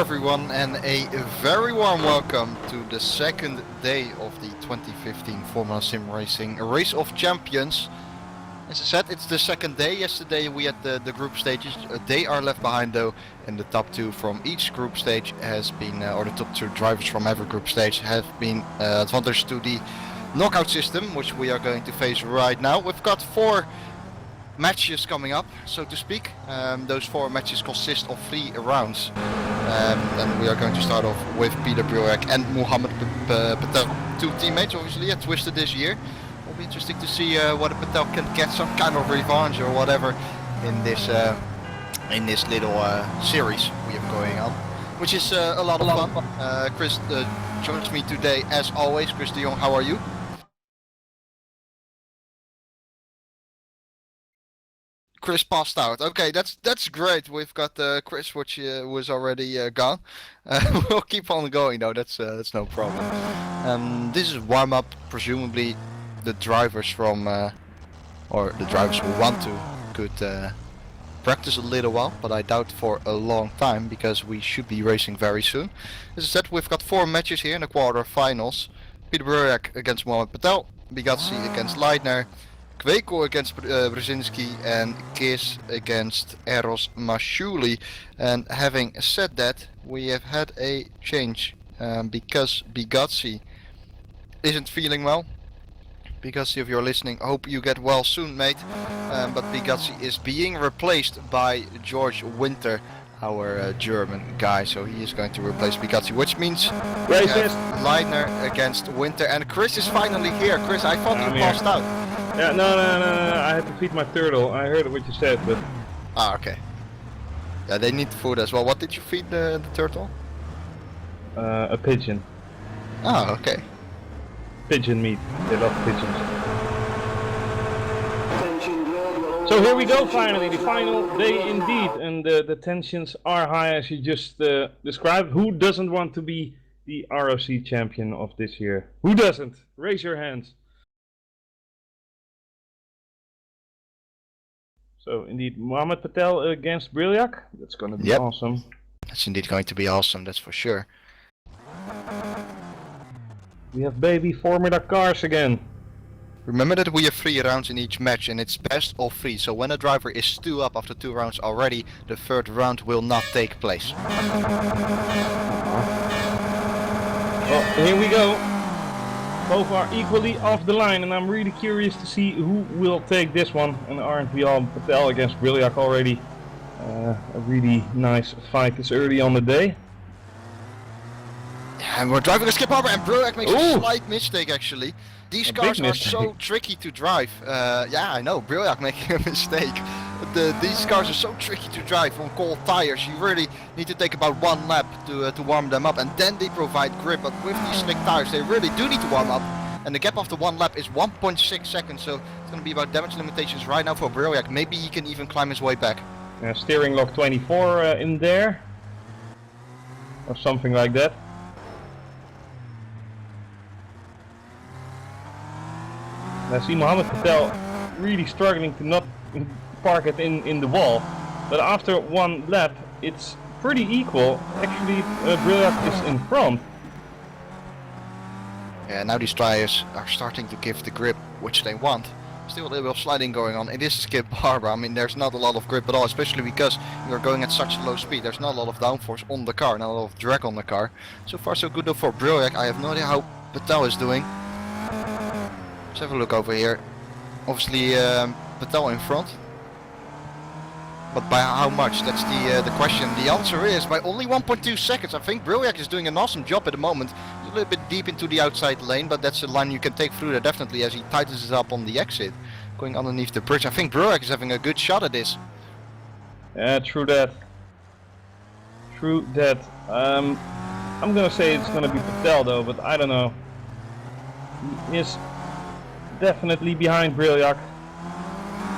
everyone, and a very warm welcome to the second day of the 2015 Formula Sim Racing Race of Champions. As I said, it's the second day. Yesterday we had the group stages. They are left behind though, and the top two from each group stage has been, or the top two drivers from every group stage have been advantaged to the knockout system, which we are going to face right now. We've got 4 matches coming up, so to speak. Those 4 matches consist of 3 rounds. And we are going to start off with Peter Briljak and Mohammed Patel, 2 teammates obviously at Twisted this year. It'll be interesting to see whether Patel can get some kind of revenge or whatever in this little series we have going on, which is a lot of fun. Chris joins me today as always. Chris de Jong, how are you? Chris passed out. Okay, that's great. We've got Chris, which was already gone. We'll keep on going though. That's no problem. This is warm up. Presumably, the drivers from or the drivers who want to could practice a little while, but I doubt for a long time because we should be racing very soon. As I said, we've got 4 matches here in the quarter-finals. Peter Briljak against Mohammed Patel, Bigazzi against Leitner, Kweiko against Brzezinski, and Kiss against Eros Mashouli. And having said that, we have had a change because Bigazzi isn't feeling well. Bigazzi, if you're listening, hope you get well soon, mate. But Bigazzi is being replaced by George Winter, our German guy, so he is going to replace Bigazzi, which means Leitner against Winter. And Chris is finally here. Chris, I thought you passed out. Yeah, no, I had to feed my turtle. I heard what you said, but... Ah, okay. Yeah, they need food as well. What did you feed the turtle? A pigeon. Ah, okay. Pigeon meat. They love pigeons. So here we go, finally, the final day indeed, and the tensions are high as you just described. Who doesn't want to be the ROC champion of this year? Who doesn't? Raise your hands. So indeed, Mohammed Patel against Briljak. That's going to be awesome. That's indeed going to be awesome, that's for sure. We have baby Formula cars again. Remember that we have 3 rounds in each match and it's best of 3, so when a driver is 2 up after 2 rounds already, the 3rd round will not take place. Well, here we go. Both are equally off the line, and I'm really curious to see who will take this one. And aren't we all Patel against Briljak already? A really nice fight this early on the day. And we're driving a skip harbor, and Briljak makes a slight mistake actually. These cars are so tricky to drive. Yeah, I know, Briljak making a mistake. But these cars are so tricky to drive on cold tires. You really need to take about 1 lap to warm them up, and then they provide grip. But with these slick tires, they really do need to warm up. And the gap after 1 lap is 1.6 seconds, so it's going to be about damage limitations right now for Briljak. Maybe he can even climb his way back. Steering lock 24 in there, or something like that. I see Mohammed Patel really struggling to not park it in the wall, but after 1 lap it's pretty equal. Actually, Briljak is in front. Yeah, now these tires are starting to give the grip which they want. Still a little bit of sliding going on. It is a skip harbor. I mean, there's not a lot of grip at all, especially because you're going at such low speed. There's not a lot of downforce on the car, not a lot of drag on the car. So far so good though for Briljak. I have no idea how Patel is doing. Let's have a look over here. Obviously Patel in front. But by how much? That's the question. The answer is by only 1.2 seconds. I think Briljak is doing an awesome job at the moment. He's a little bit deep into the outside lane, but that's a line you can take through there definitely as he tightens it up on the exit. Going underneath the bridge. I think Briljak is having a good shot at this. Yeah, true that. True that. I'm gonna say it's gonna be Patel though, but I don't know. He is definitely behind Briljak.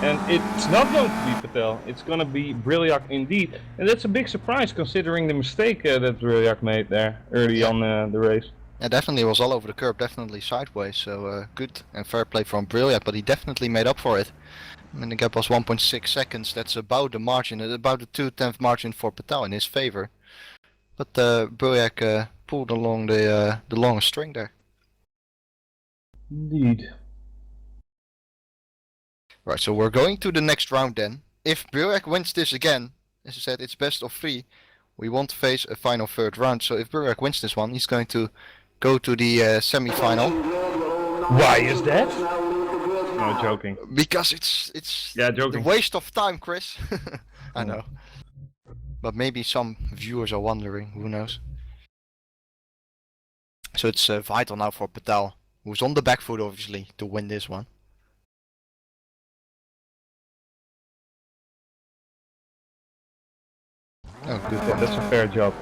And it's not going to be Patel, it's going to be Briljak indeed. And that's a big surprise considering the mistake that Briljak made there early on the race. Yeah, definitely was all over the curb, definitely sideways. So good and fair play from Briljak, but he definitely made up for it. I mean, the gap was 1.6 seconds, that's about the margin, about the 2/10 margin for Patel in his favor. But Bojak pulled along the longest string there. Indeed. Right, so we're going to the next round then. If Bojak wins this again, as I said, it's best of 3. We won't face a final third round. So if Bojak wins this one, he's going to go to the semi-final. Why is that? No, joking. Because it's Yeah, joking. a waste of time, Chris. I know. But maybe some viewers are wondering, who knows. So it's vital now for Patel, who's on the back foot obviously, to win this one. Oh, good. Yeah, that's a fair job.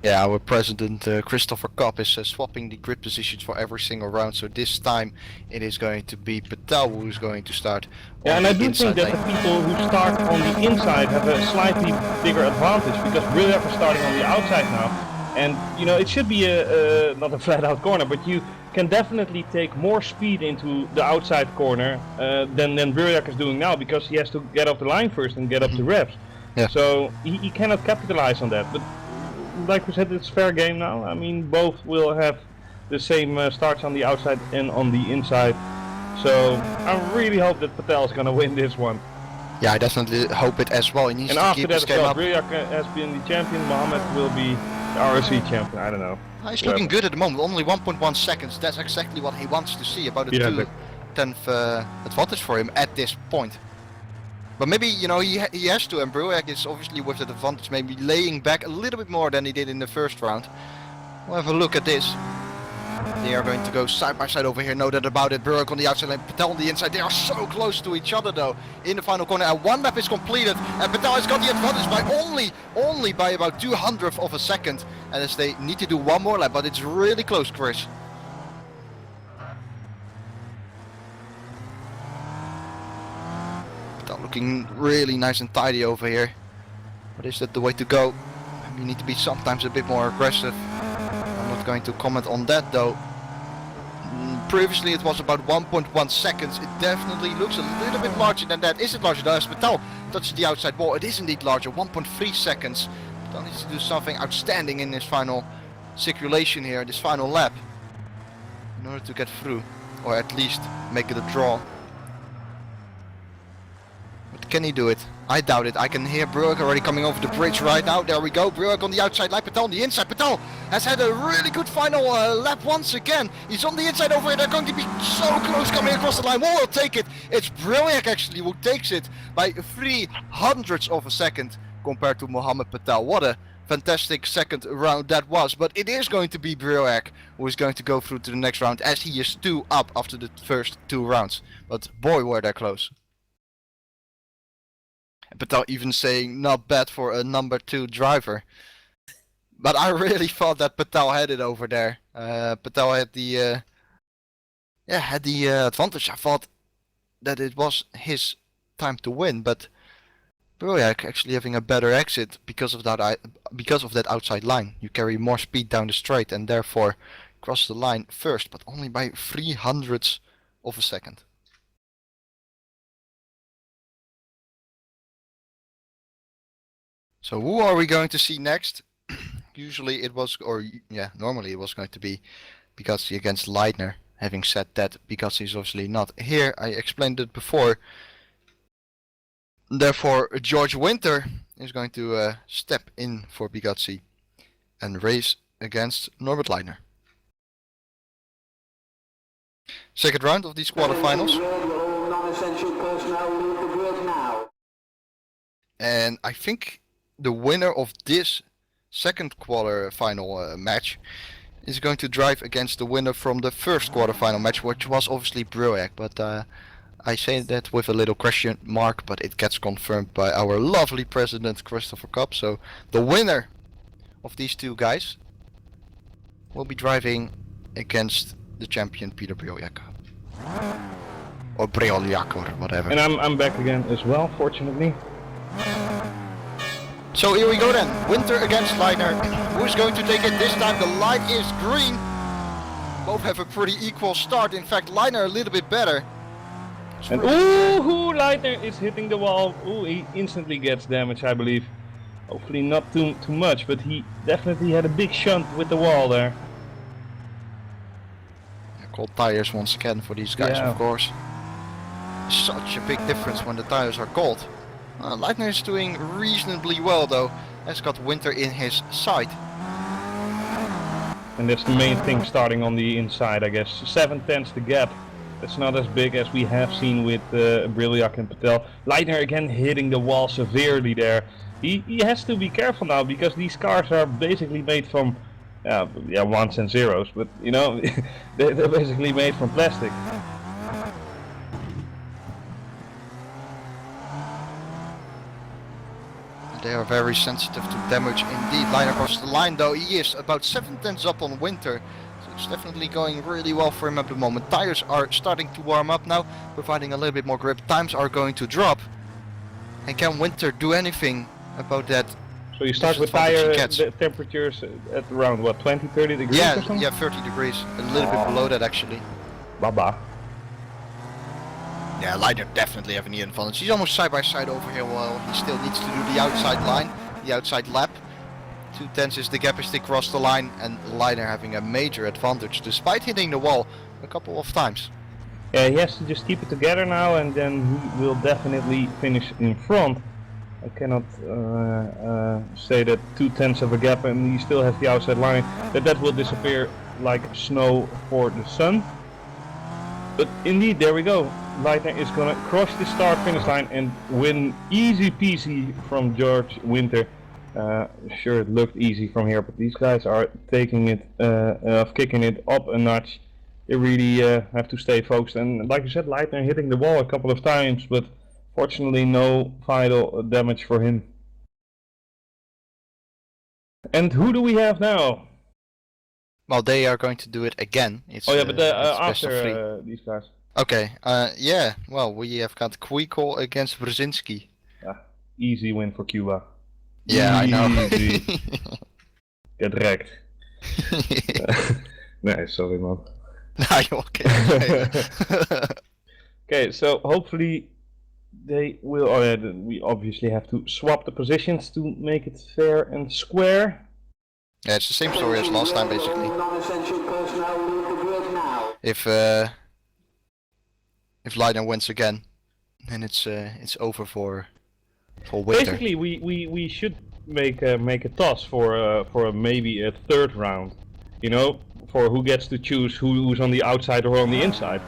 Yeah, our president Christopher Kopp is swapping the grid positions for every single round. So this time it is going to be Patel who's going to start. Yeah, and I do lane. think that the people who start on the inside have a slightly bigger advantage because Brilliant is starting on the outside now. And you know, it should be a not a flat out corner, but you can definitely take more speed into the outside corner than Brilliant is doing now because he has to get off the line first and get up the revs. Yeah. So he cannot capitalize on that. But like we said, it's fair game now. I mean, both will have the same starts on the outside and on the inside. So I really hope that Patel is gonna win this one. Yeah, I definitely hope it as well. He needs And to after keep that, this game up. Brilliant has been the champion. Mohammed will be the RSC champion. I don't know. He's looking good at the moment. Only 1.1 seconds. That's exactly what he wants to see. About a 2/10 advantage for him at this point. But maybe, you know, he has to, and Brilliant is obviously with that advantage, maybe laying back a little bit more than he did in the first round. We'll have a look at this. They are going to go side by side over here, no doubt about it. Brilliant on the outside and Patel on the inside. They are so close to each other though, in the final corner. And one lap is completed, and Patel has got the advantage by only by about 200th of a second. And as they need to do one more lap, but it's really close, Chris. Looking really nice and tidy over here. But is that the way to go? You need to be sometimes a bit more aggressive. I'm not going to comment on that though. Previously it was about 1.1 seconds. It definitely looks a little bit larger than that. Is it larger? No, as Patel touches the outside wall, it is indeed larger. 1.3 seconds. Patel needs to do something outstanding in this final circulation here, this final lap, in order to get through, or at least make it a draw. Can he do it? I doubt it. I can hear Brilliant already coming over the bridge right now. There we go. Brilliant on the outside, like Patel on the inside. Patel has had a really good final lap once again. He's on the inside over here. They're going to be so close coming across the line. We'll take it. It's Brilliant actually who takes it by 300ths of a second compared to Mohammed Patel. What a fantastic second round that was. But it is going to be Brilliant who is going to go through to the next round, as he is 2 up after the first 2 rounds. But boy, were they close. Patel even saying not bad for a number 2 driver. But I really thought that Patel had it over there. Patel had the advantage. I thought that it was his time to win, but Brilliant actually having a better exit because of that outside line. You carry more speed down the straight and therefore cross the line first, but only by 300ths of a second. So who are we going to see next? Usually it was, normally it was going to be Bugatti against Leitner. Having said that, Bugatti is obviously not here. I explained it before. Therefore, George Winter is going to step in for Bugatti and race against Norbert Leitner. Second round of these quarterfinals. And I think the winner of this second quarterfinal match is going to drive against the winner from the first quarterfinal match, which was obviously Brilliant. But I say that with a little question mark, but it gets confirmed by our lovely president Christopher Kopp. So the winner of these two guys will be driving against the champion Peter Brilliant. Or Brilliant or whatever. And I'm back again as well, fortunately. So here we go then, Winter against Leitner. Who's going to take it this time? The light is green. Both have a pretty equal start. In fact, Leitner a little bit better. And ooh, Leitner is hitting the wall. Ooh, he instantly gets damage, I believe. Hopefully not too much, but he definitely had a big shunt with the wall there. Cold tires once again for these guys, Yeah. of course. Such a big difference when the tires are cold. Leitner is doing reasonably well though, has got Winter in his sight. And that's the main thing, starting on the inside, I guess. 7/10 the gap. That's not as big as we have seen with Brilliak and Patel. Leitner again hitting the wall severely there. He has to be careful now, because these cars are basically made from ones and zeros, but you know, they're basically made from plastic. They are very sensitive to damage indeed. Leitner across the line though, he is about 7/10 up on Winter. So it's definitely going really well for him at the moment. Tires are starting to warm up now, providing a little bit more grip. Times are going to drop. And can Winter do anything about that? So you start with tire temperatures at around what, 20-30 degrees or something? Yeah, 30 degrees. A little bit below that actually. Baba. Yeah, Leitner definitely having the advantage. He's almost side by side over here. Well, he still needs to do the outside line, the outside lap. 2/10 is the gap as they cross the line, and Leitner having a major advantage despite hitting the wall a couple of times. Yeah, he has to just keep it together now, and then he will definitely finish in front. I cannot say that 2/10 of a gap and he still has the outside line, that will disappear like snow for the sun. But indeed, there we go. Leitner is gonna cross the start-finish line and win easy peasy from George Winter. Sure, it looked easy from here, but these guys are taking it, kicking it up a notch. They really have to stay focused. And like you said, Leitner hitting the wall a couple of times, but fortunately no vital damage for him. And who do we have now? Well, they are going to do it again. It's, oh yeah, but it's best of three. after these guys. Okay, yeah, well, we have got Kuikol against Brzezinski. Easy win for Cuba. Yeah, easy. I know. Get wrecked. Nee, sorry man. Nah, you're okay. Okay, so hopefully they will, we obviously have to swap the positions to make it fair and square. Yeah, it's the same story as last time basically. If Leitner wins again, then it's over for Winter. Basically, we should make a toss for maybe a third round. You know, for who gets to choose who's on the outside or on the inside.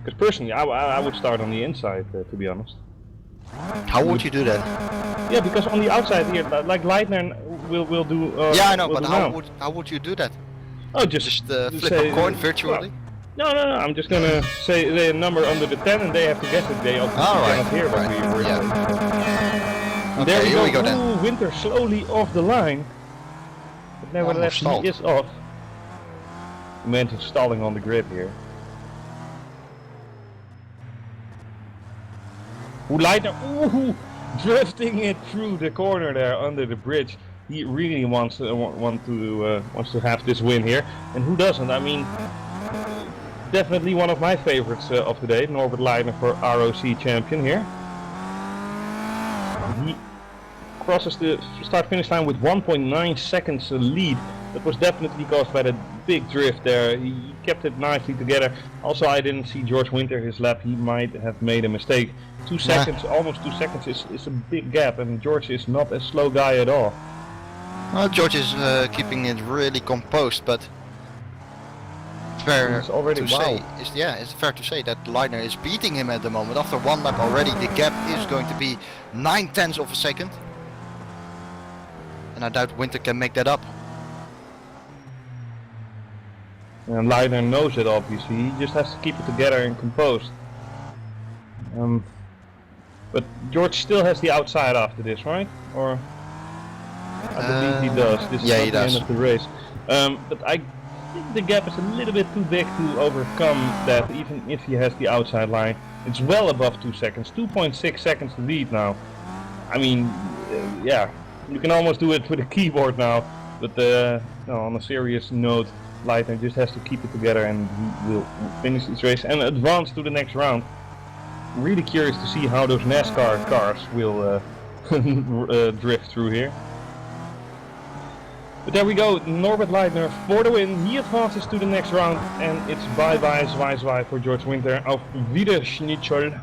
Because personally, I would start on the inside, to be honest. How would you do that? Yeah, because on the outside here, like Leitner will do. Yeah, I know, but how would you do that? Oh, just flip a coin virtually. No, I'm just gonna say a number under the 10, and they have to guess it. They obviously cannot hear what we saying. Okay, there we go then. Ooh, Winter slowly off the line, but nevertheless he is off. The man is stalling on the grid here. Leitner, ooh, drifting it through the corner there under the bridge. He really wants to have this win here, and who doesn't? I mean, definitely one of my favorites of the day, Norbert Leitner for ROC champion here. He crosses the start-finish line with 1.9 seconds lead. That was definitely caused by the big drift there. He kept it nicely together. Also, I didn't see George Winter his lap. He might have made a mistake. 2 seconds, almost 2 seconds is a big gap, and George is not a slow guy at all. Well, George is keeping it really composed, but fair already, to say, it's fair to say that Leitner is beating him at the moment. After one lap already, the gap is going to be 9/10 of a second, and I doubt Winter can make that up. And Leitner knows it obviously. He just has to keep it together and composed. But George still has the outside after this, right? Or I believe he does. This is not the end of the race. But I think the gap is a little bit too big to overcome that, even if he has the outside line. It's well above 2 seconds, 2.6 seconds to lead now. I mean, yeah, you can almost do it with a keyboard now. But no, on a serious note, Leitner just has to keep it together, and he will finish this race and advance to the next round. Really curious to see how those NASCAR cars will drift through here. But there we go, Norbert Leitner for the win. He advances to the next round, and it's bye-bye, zwaai for George Winter. Auf Wiederschnitzel.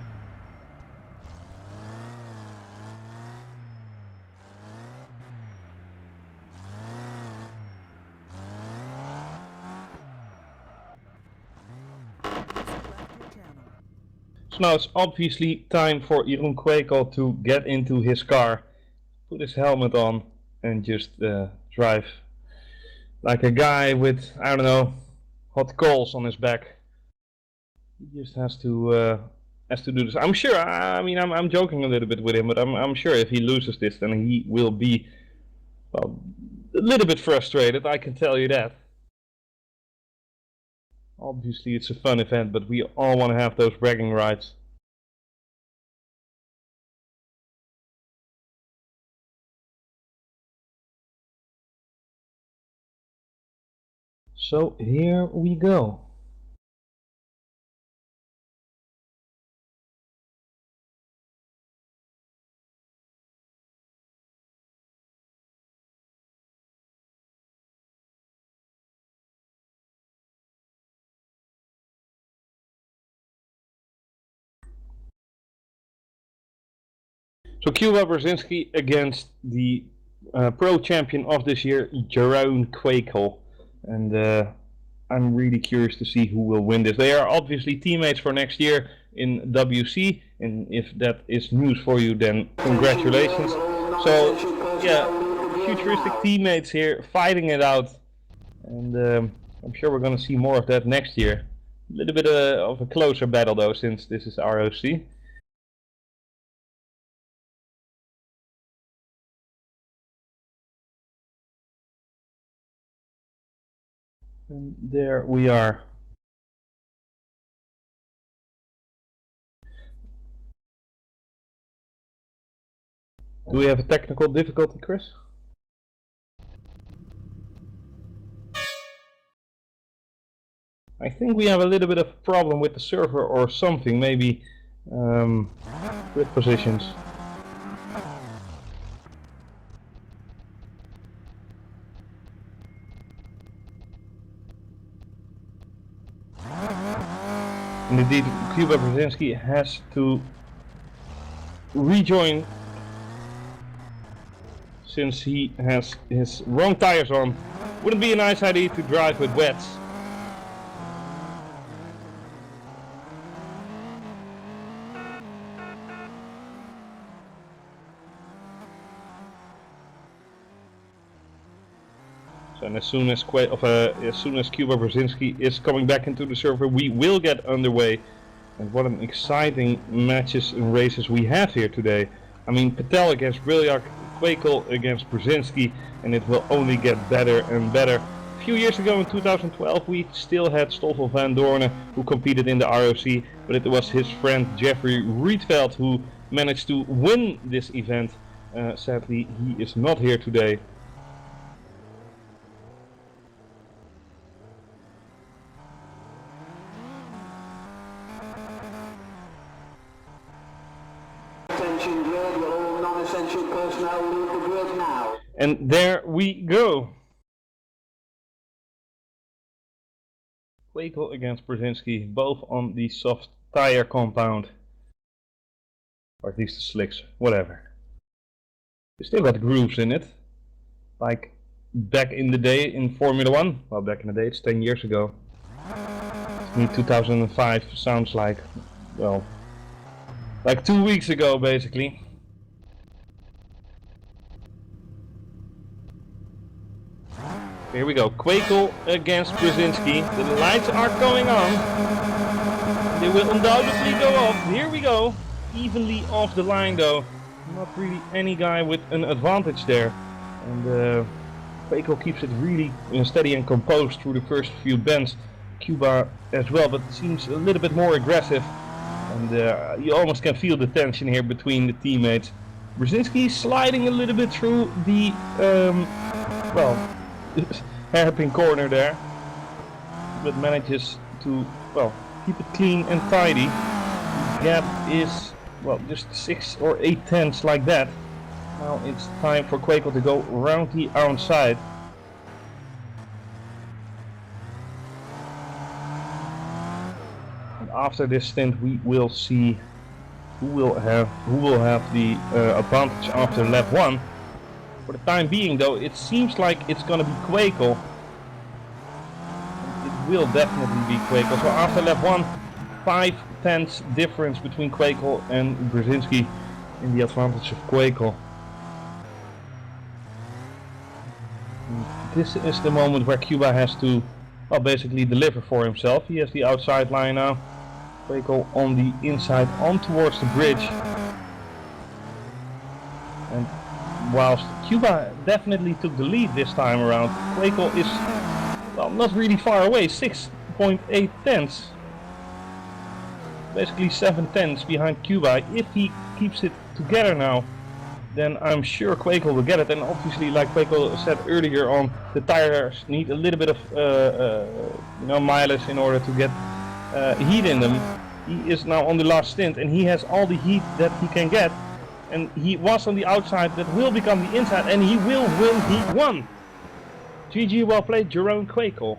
So now it's obviously time for Jeroen Kwekel to get into his car, put his helmet on, and just drive like a guy with, I don't know, hot coals on his back. He just has to do this. I'm sure. I mean, I'm joking a little bit with him, but I'm sure if he loses this, then he will be, well, a little bit frustrated. I can tell you that. Obviously, it's a fun event, but we all want to have those bragging rights. So here we go. So Cuba Brzezinski against the pro champion of this year, Jeroen Kwekel. And I'm really curious to see who will win this. They are obviously teammates for next year in WC. And if that is news for you, then congratulations. So yeah, futuristic teammates here fighting it out. And I'm sure we're going to see more of that next year. A little bit of a closer battle though, since this is ROC. And there we are. Do we have a technical difficulty, Chris? I think we have a little bit of a problem with the server or something, maybe grid positions. And indeed, Cuba Brzezinski has to rejoin since he has his wrong tires on. Wouldn't be a nice idea to drive with wets. So, and as soon as Cuba Brzezinski is coming back into the server, we will get underway. And what an exciting matches and races we have here today. I mean, Patel against Brilliak, Kwekel against Brzezinski, and it will only get better and better. A few years ago in 2012 we still had Stoffel van Doorne who competed in the ROC, but it was his friend Jeffrey Rietveld who managed to win this event. Sadly, he is not here today. And there we go. Kwekel against Brzezinski, both on the soft tire compound. Or at least the slicks, whatever. They still got grooves in it. Like back in the day in Formula 1. Well, back in the day, it's 10 years ago. To me, 2005 sounds like, well, like 2 weeks ago basically. Here we go, Kwekel against Brzezinski. The lights are going on. They will undoubtedly go off. Here we go. Evenly off the line though. Not really any guy with an advantage there. And Kwekel keeps it really steady and composed through the first few bends. Cuba as well, but seems a little bit more aggressive. And you almost can feel the tension here between the teammates. Brzezinski sliding a little bit through the, well, hairpin corner there, but manages to, well, keep it clean and tidy. The gap is, well, just 6 or 8 tenths like that. Now it's time for Kwekel to go around the outside. After this stint, we will see who will have the advantage after lap 1. For the time being, though, it seems like it's gonna be Quakel. It will definitely be Quakel. So after lap 1, 5/10 difference between Quakel and Brzezinski in the advantage of Quakel. This is the moment where Cuba has to, well, basically deliver for himself. He has the outside line now. Quakel on the inside, on towards the bridge. And whilst Cuba definitely took the lead this time around, Quakel is, well, not really far away, 6.8 tenths. Basically 7 tenths behind Cuba. If he keeps it together now, then I'm sure Quakel will get it. And obviously, like Quakel said earlier on, the tires need a little bit of mileage in order to get heat in them. He is now on the last stint and he has all the heat that he can get. And he was on the outside, that will become the inside, and he will win Heat 1. GG, well played, Jerome Quakel.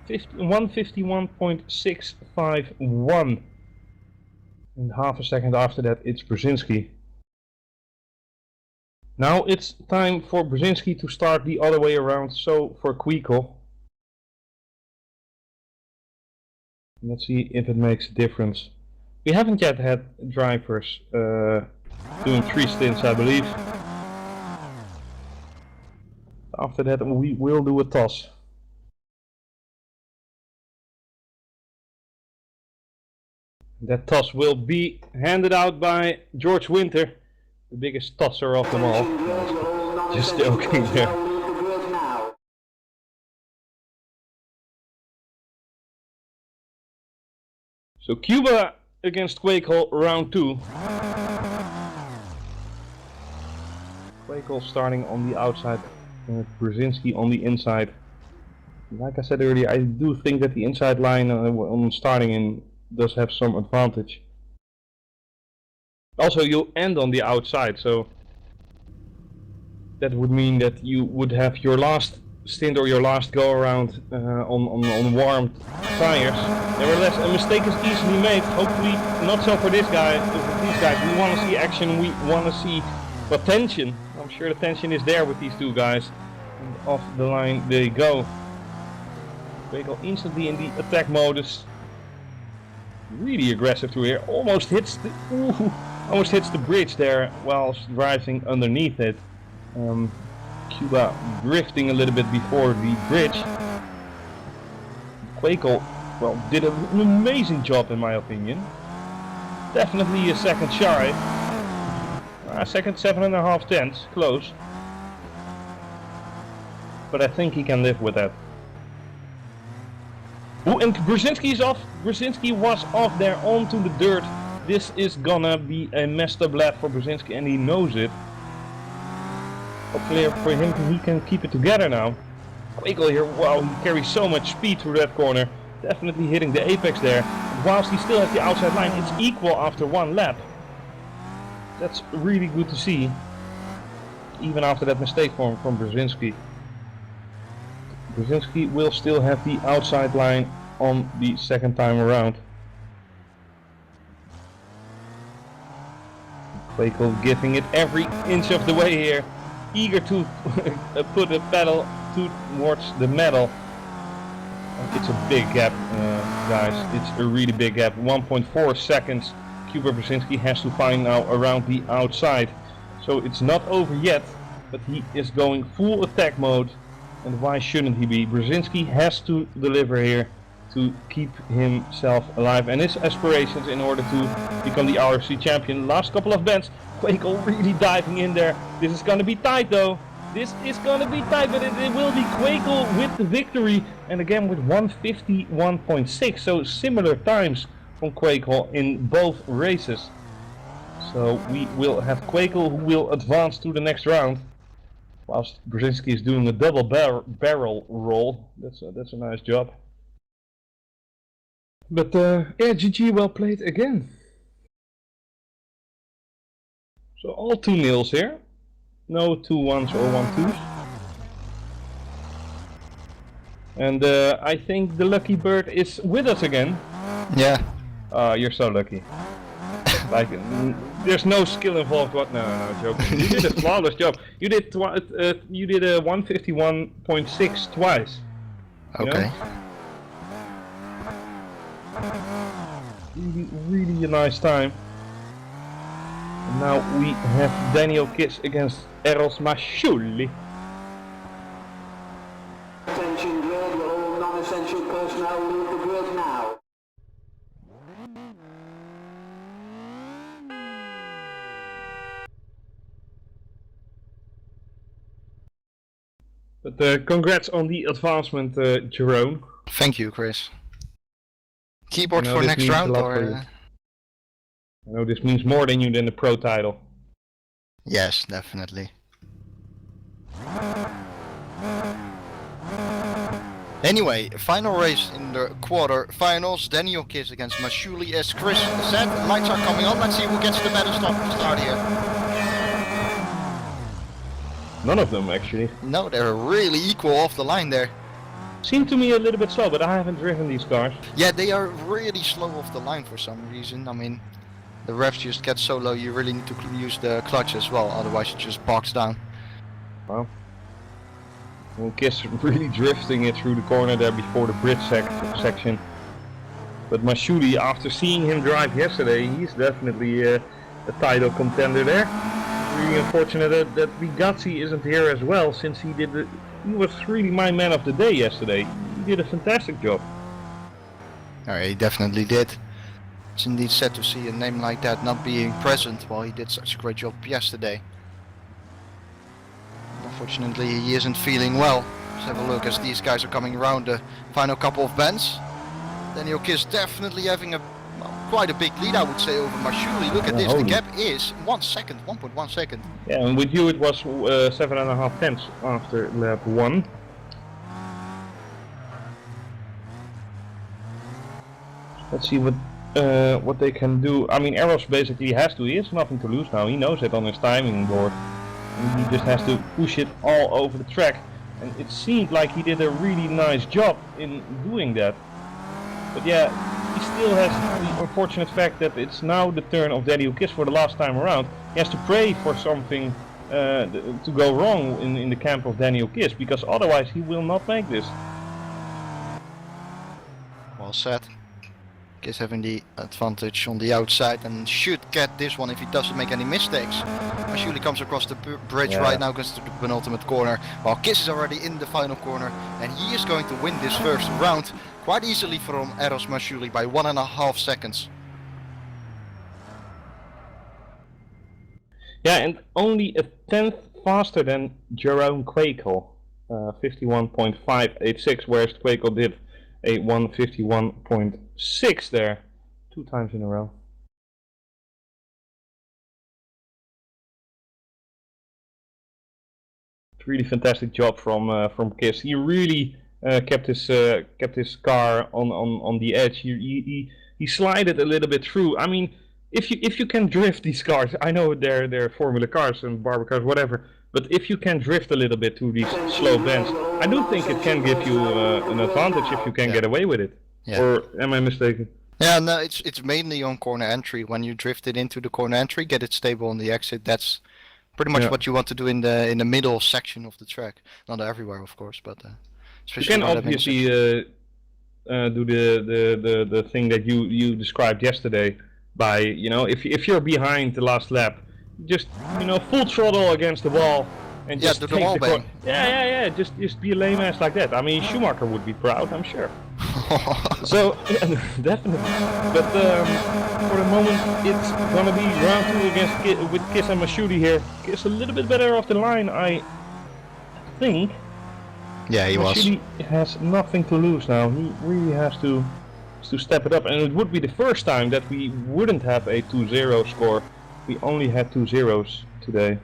151.651. And half a second after that, it's Brzezinski. Now it's time for Brzezinski to start the other way around, so for Quakel. Let's see if it makes a difference. We haven't yet had drivers doing 3 stints, I believe. After that we will do a toss. That toss will be handed out by George Winter, the biggest tosser of them all. Just joking there. So Cuba against Quakel, round 2. Quakel starting on the outside, Brzezinski on the inside. Like I said earlier, I do think that the inside line on starting in does have some advantage. Also, you end on the outside, so that would mean that you would have your last stint or your last go around on warmed tires. Nevertheless, a mistake is easily made. Hopefully not so for this guy. These guys, we want to see action. We want to see tension. I'm sure the tension is there with these two guys. And off the line they go. Quakel instantly in the attack modus. Really aggressive through here. Almost hits the bridge there whilst driving underneath it. Cuba drifting a little bit before the bridge. Quakel, well, did an amazing job in my opinion. Definitely a second shy. Second 7.5 tenths, close. But I think he can live with that. Ooh, and Brzezinski is off. Brzezinski was off there onto the dirt. This is gonna be a messed up lap for Brzezinski and he knows it. Hopefully for him he can keep it together now. Quakel here, wow, he carries so much speed through that corner. Definitely hitting the apex there. Whilst he still has the outside line, it's equal after 1 lap. That's really good to see. Even after that mistake from Brzezinski. Brzezinski will still have the outside line on the second time around. Quakel giving it every inch of the way here. Eager to put the pedal towards the metal. It's a big gap, guys. It's a really big gap. 1.4 seconds. Cuba Brzezinski has to find now around the outside. So it's not over yet, but he is going full attack mode. And why shouldn't he be? Brzezinski has to deliver here to keep himself alive and his aspirations in order to become the RFC champion. Last couple of bends. Quakel really diving in there. This is going to be tight though. This is going to be tight, but it will be Quakel with the victory. And again with 151.6. So similar times from Quakel in both races. So we will have Quakel who will advance to the next round. Whilst Brzezinski is doing a double barrel roll. That's a nice job. But yeah, GG, well played again. So all 2-0s here. No 2-1s or 1-2s. And I think the lucky bird is with us again. Yeah. You're so lucky. Like, there's no skill involved. What? No, joking. You did a flawless job. You did you did a 151.6 twice. Okay. Really a nice time. And now we have Daniel Kiss against Eros Mashuli. Attention grid, all non-essential personnel leave the grid now. But congrats on the advancement, Jerome. Thank you, Chris. Keyboard I know for this next means a round, lot for or? you. I know this means more than you than the pro title. Yes, definitely. Anyway, final race in the quarter-finals. Daniel Kiss against Mashuli. As Chris said, lights are coming on. Let's see who gets the better start here. None of them actually. No, they're really equal off the line there. Seem to me a little bit slow, but I haven't driven these cars. Yeah, they are really slow off the line for some reason. I mean, the revs just get so low, you really need to use the clutch as well, otherwise you just box down. Well, Kiss really drifting it through the corner there before the bridge section. But Mashuli, after seeing him drive yesterday, he's definitely a title contender there. Really unfortunate that Bugatti isn't here as well, since he was really my man of the day yesterday. He did a fantastic job. Alright, he definitely did. It's indeed sad to see a name like that not being present while he did such a great job yesterday. Unfortunately, he isn't feeling well. Let's have a look as these guys are coming around the final couple of bends. Daniel Kiss definitely having quite a big lead, I would say, over Mashuli. Look at this, the gap is 1 second, 1.1 second. Yeah, and with you it was 7.5 tenths after lap 1. Let's see what they can do. I mean, Eros basically has to. He has nothing to lose now. He knows it on his timing board. And he just has to push it all over the track. And it seemed like he did a really nice job in doing that. But yeah, he still has the unfortunate fact that it's now the turn of Daniel Kiss for the last time around. He has to pray for something to go wrong in the camp of Daniel Kiss, because otherwise he will not make this. Well said. Kiss having the advantage on the outside and should get this one if he doesn't make any mistakes. Mashuli comes across the bridge right now, goes to the penultimate corner, while Kiss is already in the final corner, and he is going to win this first round quite easily from Eros Mashuli by 1.5 seconds. Yeah, and only a tenth faster than Jerome Quakel, 51.586, whereas Quakel did a 151.6 there, 2 times in a row. Really fantastic job from Kiss. He really kept his car on the edge. He slided a little bit through. I mean, if you can drift these cars, I know they're Formula cars and Barber cars, whatever. But if you can drift a little bit through these slow bends, I do think it can give you an advantage if you can get away with it. Yeah. Or am I mistaken? Yeah, no, it's mainly on corner entry. When you drift it into the corner entry, get it stable on the exit. That's pretty much what you want to do in the middle section of the track. Not everywhere, of course, but you can obviously do the thing that you described yesterday by, you know, if you're behind the last lap, just, you know, full throttle against the wall and just do the wall bang. Yeah, just be a lame ass like that. I mean, Schumacher would be proud, I'm sure. So definitely. But for the moment, it's gonna be round 2 against with Kiss and Mashuli here. Kiss a little bit better off the line, I think. Yeah, he was. Mashuli has nothing to lose now. He really has to step it up, and it would be the first time that we wouldn't have a 2-0 score. We only had 2 zeros today.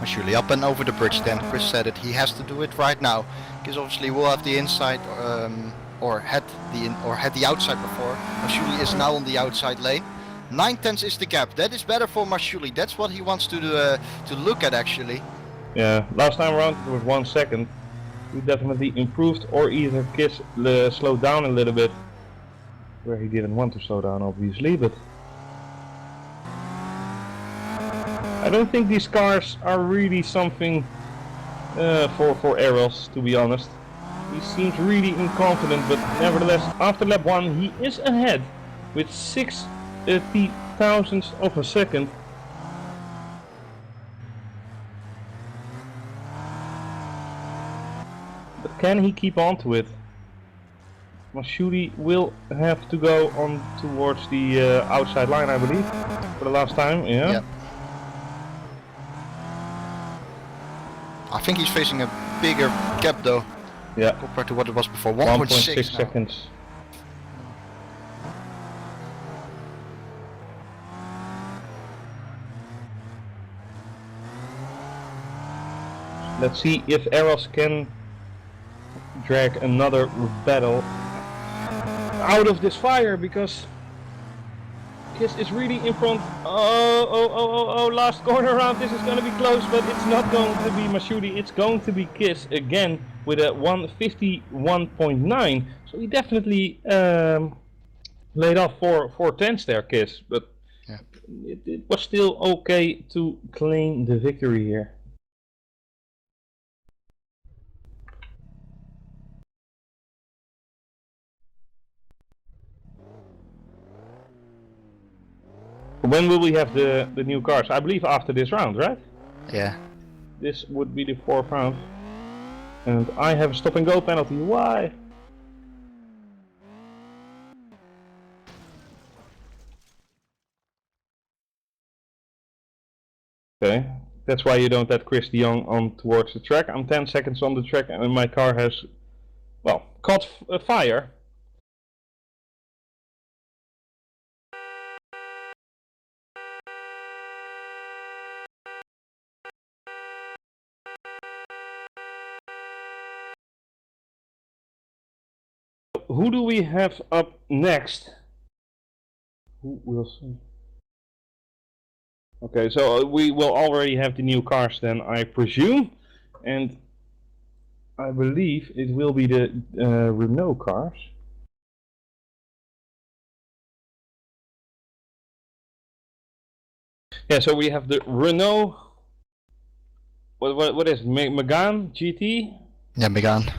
Mashuli up and over the bridge then. Chris said it, he has to do it right now. Because obviously we'll have the inside or had the outside before. Mashuli is now on the outside lane. 9 tenths is the gap. That is better for Mashuli. That's what he wants to look at actually. Yeah, last time around it was 1 second. he definitely improved, or either Kiss slowed down a little bit, where he didn't want to slow down obviously, but I don't think these cars are really something for Errol's, to be honest. He seems really inconfident, but nevertheless after lap 1 he is ahead with 60 thousandths of a second. But can he keep on to it? Masudi will have to go on towards the outside line, I believe, for the last time. Yeah. Yep. I think he's facing a bigger gap though. Yeah. Compared to what it was before. 1.6 now. seconds. Let's see if Eros can drag another battle out of this fire, because Kiss is really in front. Oh, last corner around. This is going to be close, but it's not going to be Masudi. It's going to be Kiss again with a 151.9. So he definitely laid off 4 tenths there, Kiss, but Yeah. it was still okay to claim the victory here. When will we have the new cars? I believe after this round, right? Yeah. This would be the 4th round. And I have a stop and go penalty. Why? Okay. That's why you don't let Chris de Jong on towards the track. I'm 10 seconds on the track and my car has, well, caught fire. Who do we have up next? Who will see? Okay, so we will already have the new cars then, I presume, and I believe it will be the Renault cars. Yeah, so we have the Renault. What is it? Megane GT? Yeah, Megane.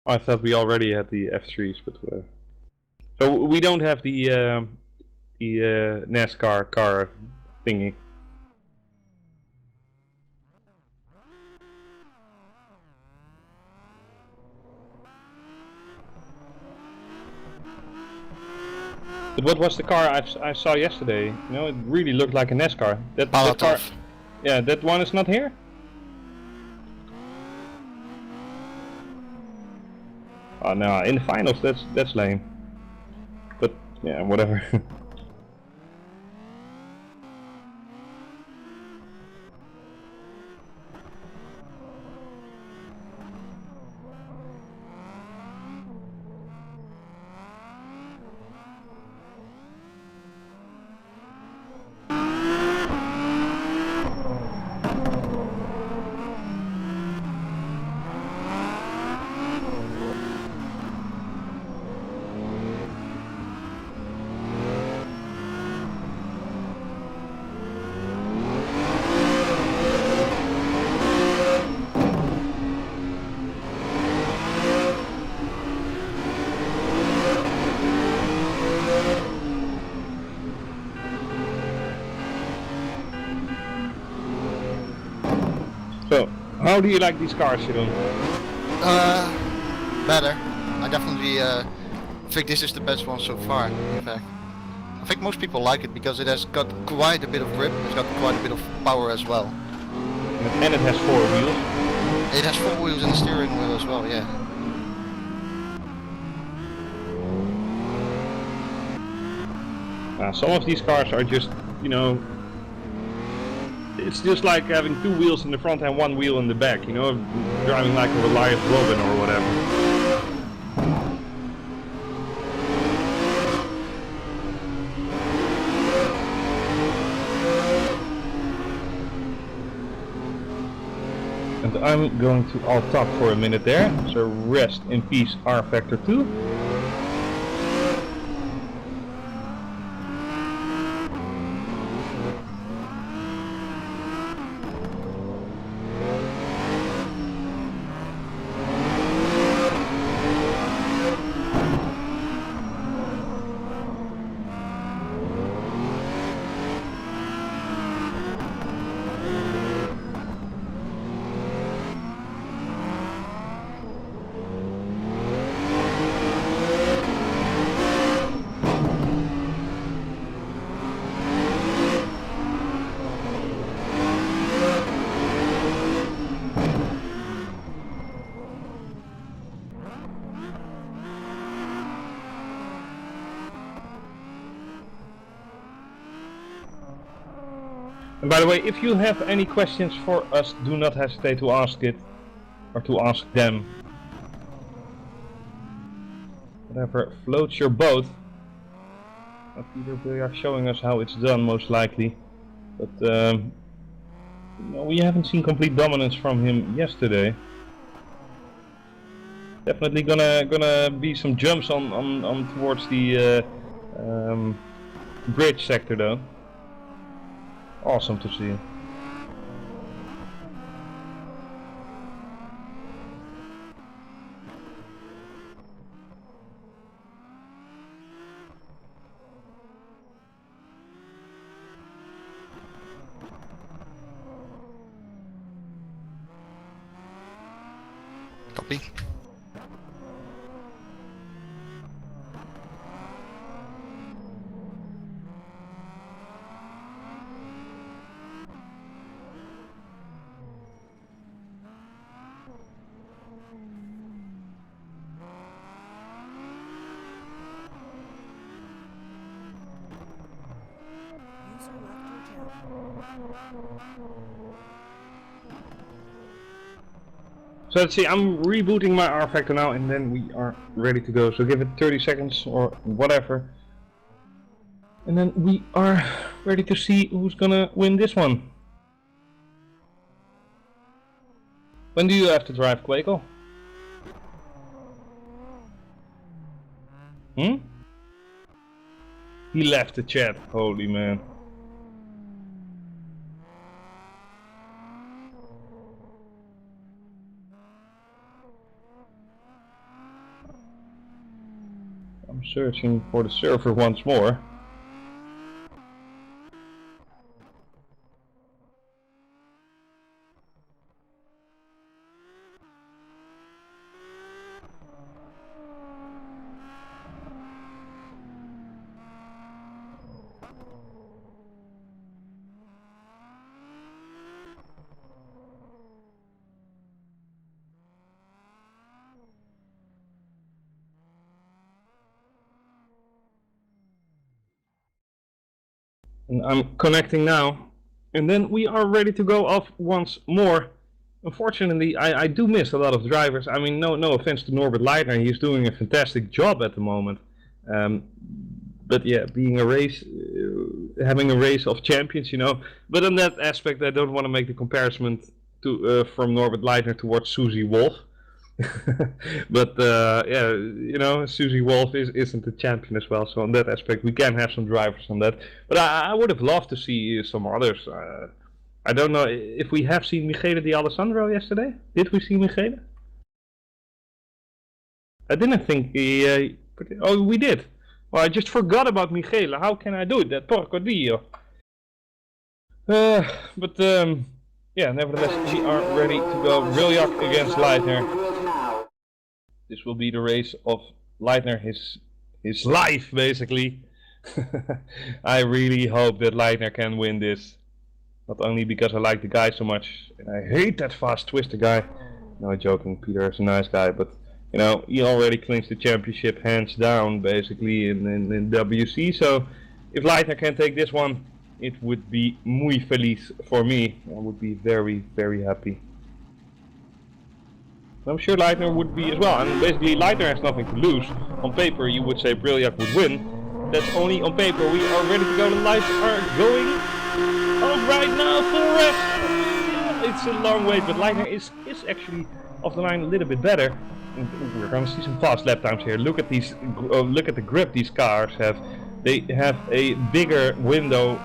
I thought we already had the F3s, but so we don't have the NASCAR car thingy. But what was the car I saw yesterday? You know, it really looked like a NASCAR. That car, yeah, that one is not here. Oh no, in the finals that's lame. But yeah, whatever. So, how do you like these cars, Jeroen? Better. I definitely think this is the best one so far, in fact. I think most people like it because it has got quite a bit of grip, it's got quite a bit of power as well. And it has 4 wheels. It has 4 wheels and a steering wheel as well, yeah. Some of these cars are just, you know, it's just like having 2 wheels in the front and 1 wheel in the back, you know, driving like a Reliant Robin or whatever. And I'm going to alt top for a minute there, so rest in peace rFactor 2. And by the way, if you have any questions for us, do not hesitate to ask it, or to ask them. Whatever floats your boat. Peter Billiard showing us how it's done, most likely. But no, we haven't seen complete dominance from him yesterday. Definitely gonna be some jumps on towards the bridge sector though. Awesome to see. Copy. So let's see, I'm rebooting my rFactor now and then we are ready to go. So give it 30 seconds or whatever. And then we are ready to see who's gonna win this one. When do you have to drive, Quakel? Hmm? He left the chat, holy man. I'm searching for the server once more. And I'm connecting now, and then we are ready to go off once more. Unfortunately, I do miss a lot of drivers. I mean, no offense to Norbert Leitner, he's doing a fantastic job at the moment. But yeah, being a race, having a race of champions, you know. But on that aspect, I don't want to make the comparison to from Norbert Leitner towards Susie Wolf. But yeah, you know, Susie Wolf isn't a champion as well, so on that aspect we can have some drivers on that. But I would have loved to see some others. I don't know if we have seen Michele D'Alessandro yesterday. Did we see Michele? I didn't think he... oh, we did. Well, I just forgot about Michele. How can I do it? That porco dio. But yeah, nevertheless, we are ready to go. Riljak against Leitner. This will be the race of Leitner, his life, basically. I really hope that Leitner can win this. Not only because I like the guy so much, and I hate that fast twister guy. No, joking, Peter is a nice guy, but you know, he already claims the championship hands down, basically, in WC. So if Leitner can take this one, it would be muy feliz for me. I would be very, very happy. I'm sure Leitner would be as well, and basically Leitner has nothing to lose. On paper you would say Briljak would win. That's only on paper. We are ready to go. The lights are going off right now. Full rest. it's a long wait, but Leitner is actually off the line a little bit better. And we're gonna see some fast lap times here. Look at these. Look at the grip these cars have. They have a bigger window,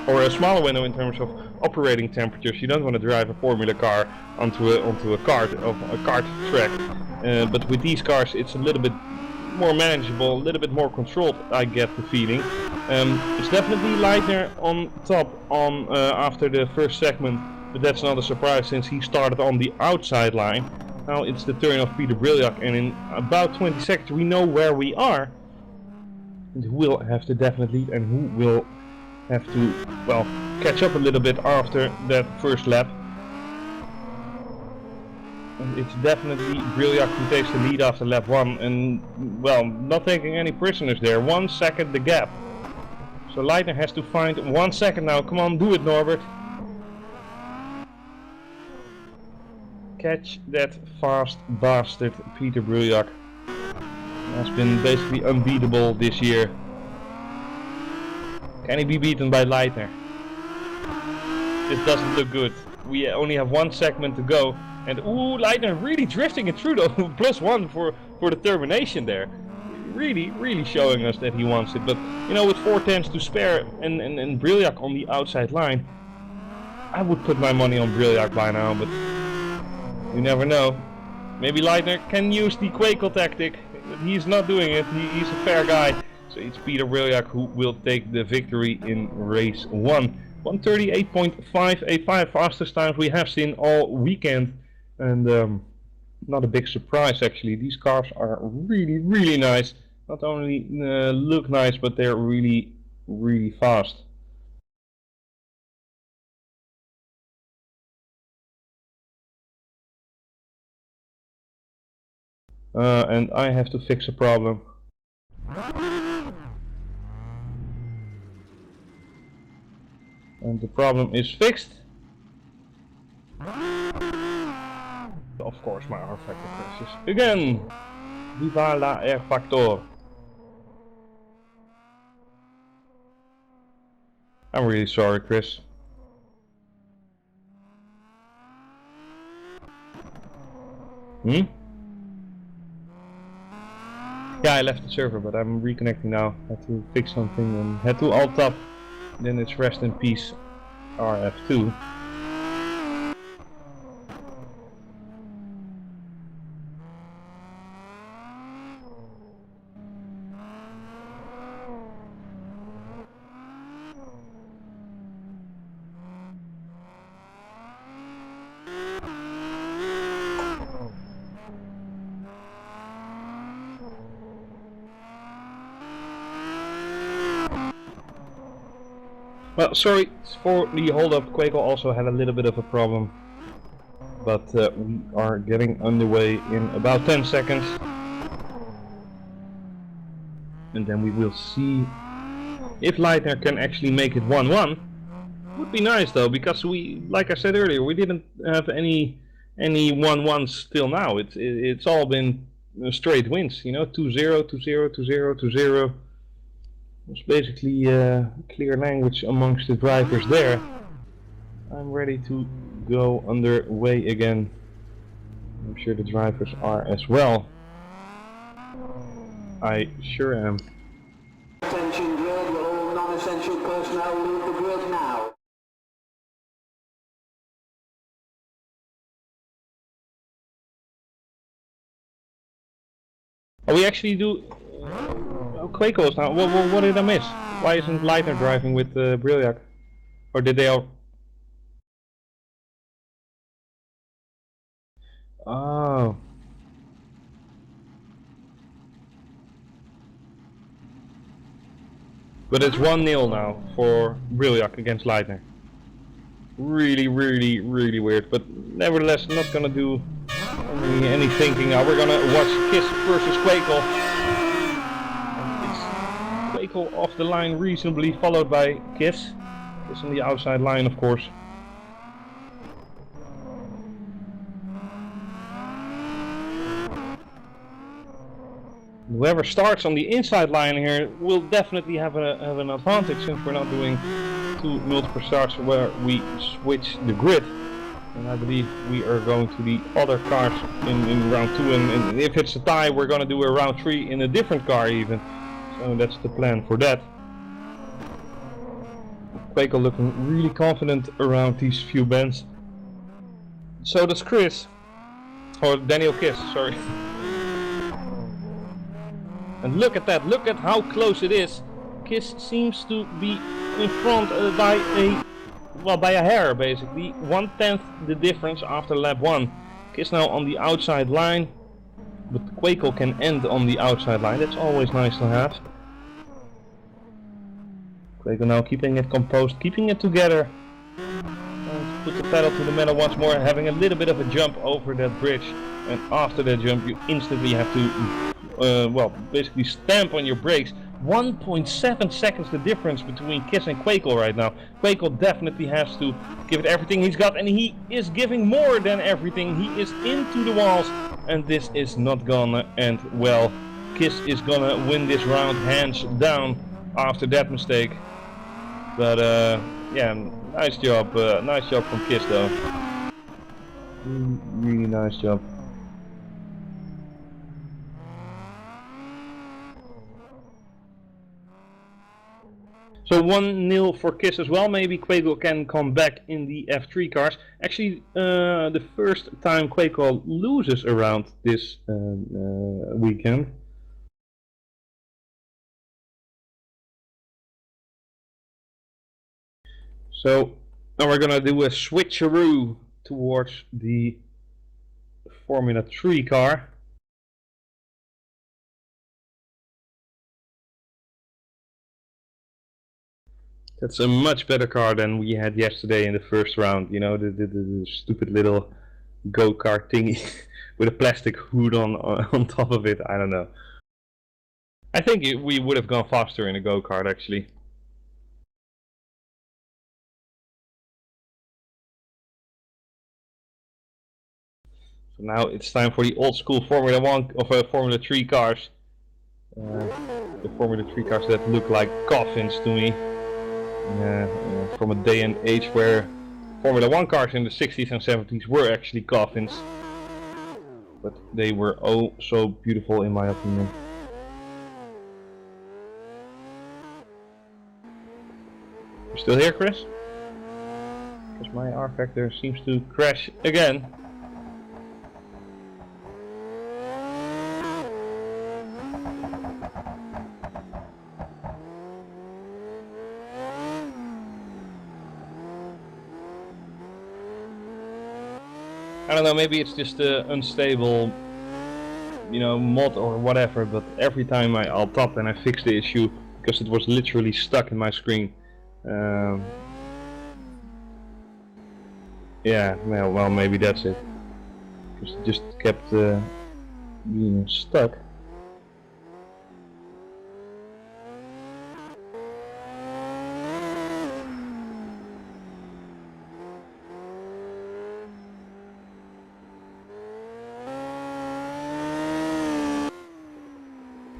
or a smaller window in terms of operating temperatures. You don't want to drive a Formula car onto a kart track, but with these cars it's a little bit more manageable, a little bit more controlled. I get the feeling. It's definitely Leitner on top after the first segment, but that's not a surprise since he started on the outside line. Now it's the turn of Peter Briljak, and in about 20 seconds we know where we are. And who will have the definite lead and who will have to, well, catch up a little bit after that first lap. And it's definitely Briljak who takes the lead after lap 1 and, well, not taking any prisoners there. 1 second the gap. So Leitner has to find 1 second now. Come on, do it, Norbert. Catch that fast bastard Peter Briljak. Has been basically unbeatable this year. Can he be beaten by Leitner? This doesn't look good. We only have 1 segment to go, and ooh, Leitner really drifting it through though. +1 for the termination there. Really showing us that he wants it. But you know, with 4 tenths to spare and Briljak on the outside line, I would put my money on Briljak by now, but you never know. Maybe Leitner can use the Quakel tactic. He's not doing it, he's a fair guy. So it's Peter Briljak who will take the victory in race 1. 1:38.585, fastest times we have seen all weekend. And not a big surprise actually. These cars are really nice. Not only look nice, but they're really fast. And I have to fix a problem. And the problem is fixed. Of course my rFactor crashes again. Viva la rFactor. I'm really sorry, Chris. Yeah, I left the server, but I'm reconnecting now. Had to fix something and had to alt tab. Then it's rest in peace RF2. Well, sorry for the hold up. Quakel also had a little bit of a problem, but we are getting underway in about 10 seconds, and then we will see if Leitner can actually make it 1-1. Would be nice though, because we, like I said earlier, we didn't have any 1-1s till now. It's all been straight wins, you know, 2-0, 2-0, 2-0, 2-0. It's basically clear language amongst the drivers there. I'm ready to go underway again. I'm sure the drivers are as well. I sure am. Attention grid, all non-essential personnel leave the grid now. Oh, we actually do. Quakel is now. What did I miss? Why isn't Leitner driving with Briljak? Or did they all? Oh. But it's 1-0 now for Briljak against Leitner. Really weird. But nevertheless, not gonna do any thinking now. We're gonna watch Kiss versus Quakel. Quakel off the line reasonably, followed by Kiss. Kiss on the outside line, of course. Whoever starts on the inside line here will definitely have an advantage, since we're not doing 2 multiple starts where we switch the grid. And I believe we are going to the other cars in round 2, and if it's a tie we're going to do a round 3 in a different car even. So that's the plan for that. Quaker looking really confident around these few bends. So does Chris. Or Daniel Kiss, sorry. And look at that, look at how close it is. Kiss seems to be in front by a hair basically. 1/10 the difference after lap 1. Kiss now on the outside line, but Quaker can end on the outside line. That's always nice to have. Quaker now keeping it composed, keeping it together. Put the pedal to the metal once more, having a little bit of a jump over that bridge. And after that jump you instantly have to, well, basically stamp on your brakes. 1.7 seconds the difference between Kiss and Quaker right now. Quaker definitely has to give it everything he's got, and he is giving more than everything. He is into the walls, and this is not gonna end well. Kiss is gonna win this round hands down after that mistake. But yeah, nice job from Kiss though. Really nice job. So 1-0 for Kiss as well. Maybe Quaker can come back in the F3 cars. Actually, the first time Quaker loses around this weekend. So now we're gonna do a switcheroo towards the Formula 3 car. That's a much better car than we had yesterday in the first round. You know, the stupid little go-kart thingy with a plastic hood on top of it. I don't know. I think we would have gone faster in a go-kart actually. So now it's time for the old school Formula 1 of Formula 3 cars. The Formula 3 cars that look like coffins to me. From a day and age where Formula 1 cars in the 60s and 70s were actually coffins. But they were oh so beautiful in my opinion. You still here, Chris? Because my rFactor seems to crash again. I don't know, maybe it's just unstable, you know, mod or whatever, but every time I'll top and I fix the issue because it was literally stuck in my screen. Yeah, well maybe that's it. Because it just kept being stuck.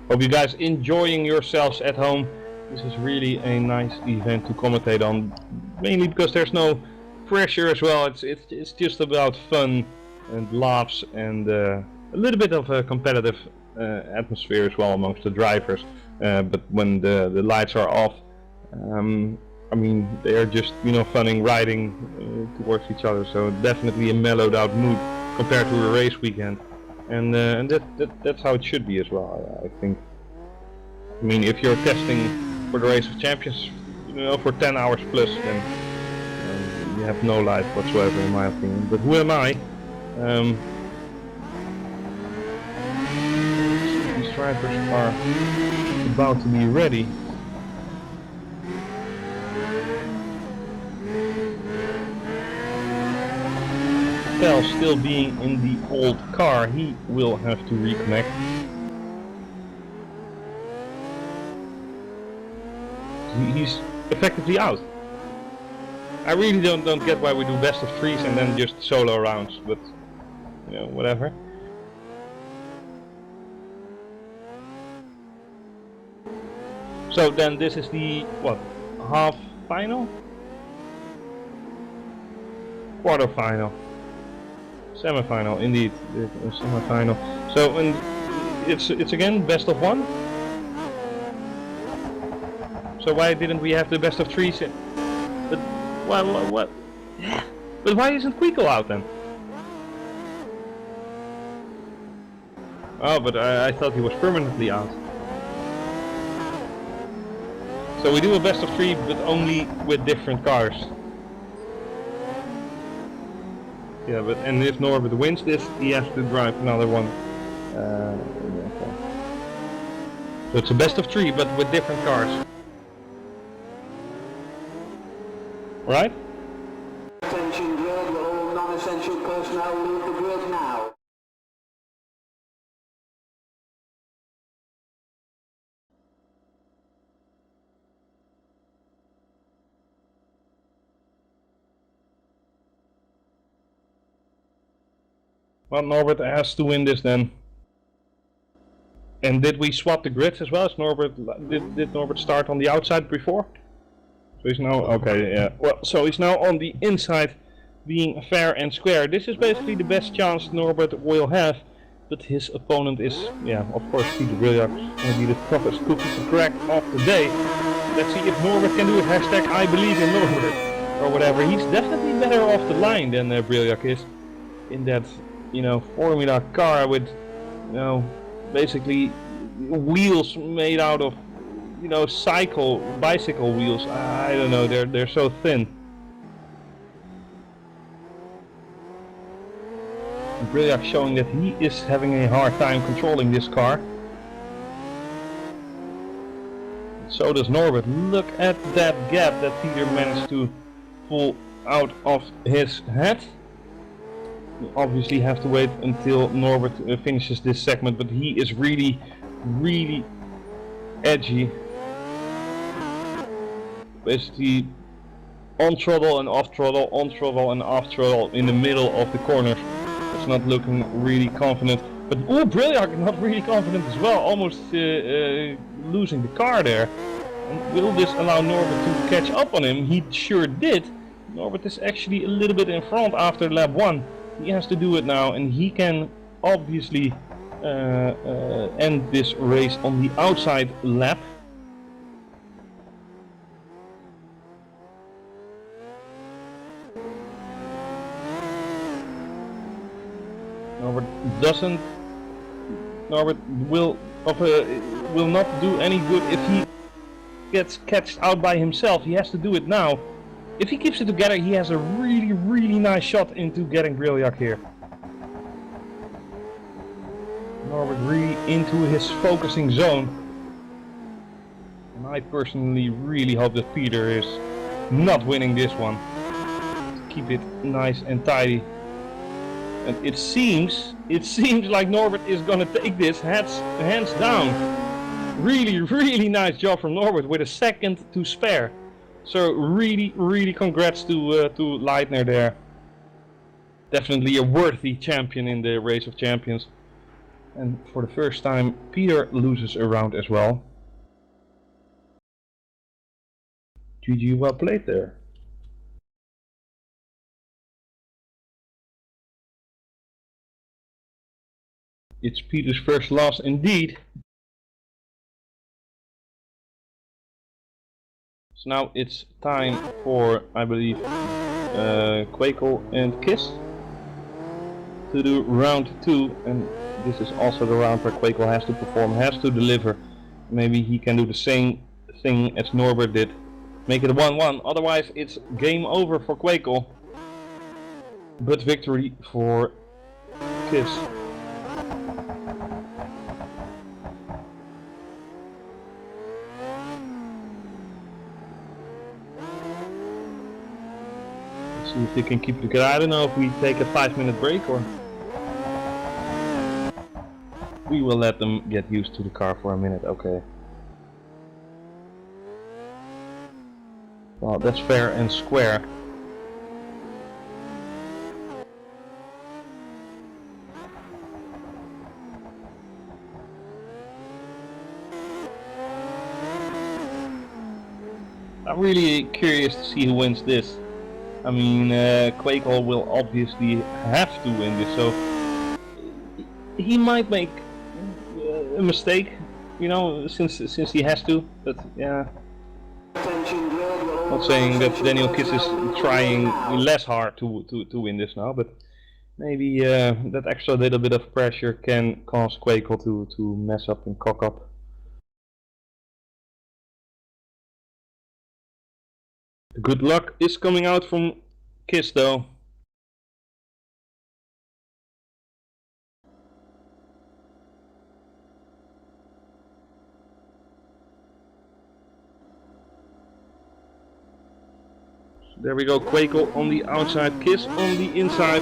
Hope you guys enjoying yourselves at home. This is really a nice event to commentate on, mainly because there's no pressure as well. It's just about fun and laughs and a little bit of a competitive atmosphere as well amongst the drivers. But when the lights are off, I mean they are just, you know, funning, riding towards each other. So definitely a mellowed out mood compared to a race weekend. And that's how it should be as well, I think. I mean, if you're testing for the Race of Champions, you know, for 10 hours plus, then you have no life whatsoever, in my opinion. But who am I? These drivers are about to be ready. Still being in the old car, he will have to reconnect. He's effectively out. I really don't get why we do best of threes and then just solo rounds, but you know, whatever. So then this is the what, half final? Quarter final. Semi-final, indeed. Semi-final. So, and it's again best of one. So why didn't we have the best of three? But well, what? Yeah. But why isn't Quico out then? Oh, but I thought he was permanently out. So we do a best of three, but only with different cars. Yeah, but and if Norbert wins this, he has to drive another one. Okay. So it's a best of three, but with different cars. Right? Attention grid, all non-essential personnel leave the grid now. Well, Norbert has to win this then. And did we swap the grids as well? As Norbert did Norbert start on the outside before? So he's now okay, yeah. Well, so he's now on the inside, being fair and square. This is basically the best chance Norbert will have, but his opponent is, yeah, of course, Peter Brilliak, going to be the toughest cookie to crack of the day. Let's see if Norbert can do it. Hashtag I believe in Norbert or whatever. He's definitely better off the line than Brilliak is in that, you know, Formula car with, you know, basically wheels made out of, you know, bicycle wheels. I don't know, they're so thin. And Brilliak showing that he is having a hard time controlling this car. So does Norbert. Look at that gap that Peter managed to pull out of his head. We obviously have to wait until Norbert finishes this segment, but he is really, really edgy. Basically on throttle and off throttle, on throttle and off throttle in the middle of the corners. It's not looking really confident. But oh, Brilliak not really confident as well, almost losing the car there. And will this allow Norbert to catch up on him? He sure did. Norbert is actually a little bit in front after lap 1. He has to do it now, and he can obviously end this race on the outside lap. Norbert will not do any good if he gets catched out by himself. He has to do it now. If he keeps it together, he has a really, really nice shot into getting Brilliak here. Norbert really into his focusing zone. And I personally really hope that Peter is not winning this one. Keep it nice and tidy. And it seems like Norbert is gonna take this hands down. Really, really nice job from Norbert with a second to spare. So really, really congrats to Leitner there. Definitely a worthy champion in the Race of Champions. And for the first time, Peter loses a round as well. GG, well played there. It's Peter's first loss indeed. So now it's time for, I believe, Quakel and Kiss to do round 2, and this is also the round where Quakel has to perform, has to deliver. Maybe he can do the same thing as Norbert did, make it a 1-1, otherwise it's game over for Quakel, but victory for Kiss. See if they can keep it together. I don't know if we take a 5-minute break or we will let them get used to the car for a minute. Okay. Well, that's fair and square. I'm really curious to see who wins this. I mean, Quakel will obviously have to win this, so he might make a mistake, you know, since he has to. But yeah, not saying that Daniel Kiss is trying less hard to win this now, but maybe that extra little bit of pressure can cause Quakel to mess up and cock up. The good luck is coming out from Kiss though. So there we go, Quakel on the outside, Kiss on the inside.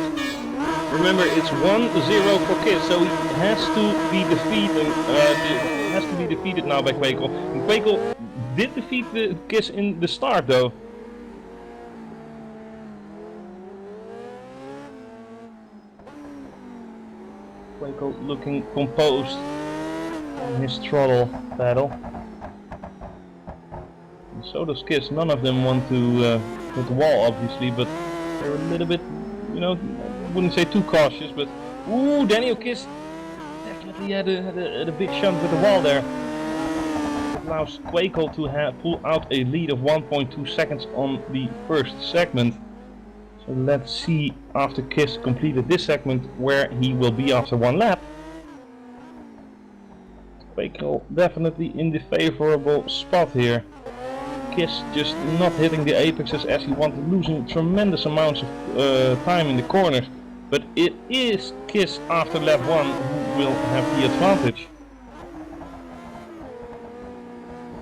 Remember, it's 1-0 for Kiss, so he has to be defeated. Now by Quakel. And Quakel did defeat the Kiss in the start though. Quakel looking composed on his throttle pedal. And so does Kiss. None of them want to hit the wall, obviously, but they're a little bit, you know, I wouldn't say too cautious, but ooh, Daniel Kiss definitely had a big shunt with the wall there. It allows Quakel to pull out a lead of 1.2 seconds on the first segment. So let's see, after Kiss completed this segment, where he will be after one lap. Quakel definitely in the favorable spot here. Kiss just not hitting the apexes as he wanted, losing tremendous amounts of time in the corners. But it is Kiss after lap 1 who will have the advantage.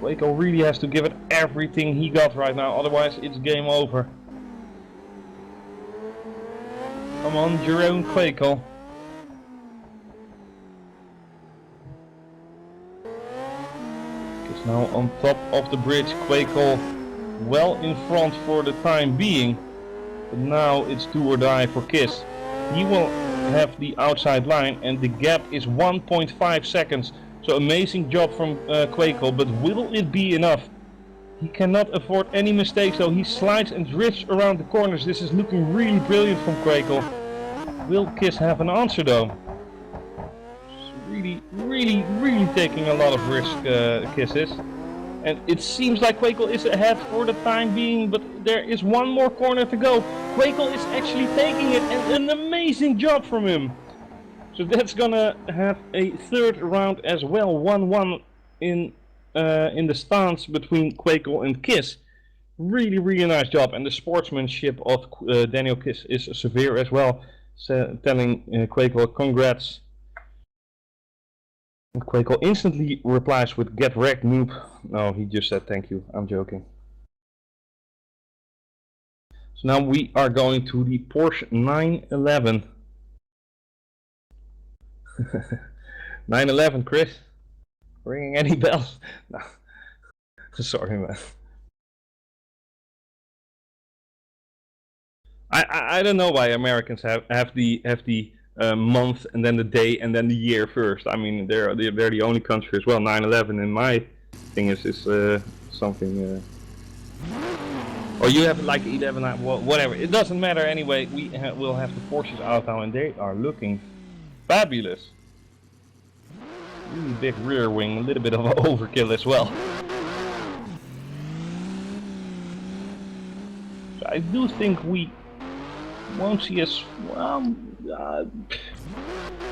Quakel really has to give it everything he got right now, otherwise it's game over. Come on, Jerome Quakel. Kiss now on top of the bridge. Quakel well in front for the time being. But now it's do or die for Kiss. He will have the outside line and the gap is 1.5 seconds. So amazing job from Quakel, but will it be enough? He cannot afford any mistakes, so he slides and drifts around the corners. This is looking really brilliant from Quakel. Will Kiss have an answer though? Really taking a lot of risk, Kiss is. And it seems like Quakel is ahead for the time being, but there is one more corner to go. Quakel is actually taking it, and an amazing job from him. So that's gonna have a third round as well, 1-1 in the stance between Quakel and Kiss. Really nice job, and the sportsmanship of Daniel Kiss is severe as well, telling Quakel congrats. And Quakel instantly replies with "Get wrecked, noob." No, he just said thank you. I'm joking. So now we are going to the Porsche 911. 911, Chris? Ringing any bells? No. Sorry, man. I don't know why Americans have the month and then the day and then the year first. I mean, they're the only country as well. 9/11 in my thing is something. Or you have like 11, whatever. It doesn't matter anyway. We'll have the Porsches out now, and they are looking fabulous. Really big rear wing, a little bit of an overkill as well. So I do think we won't see as well,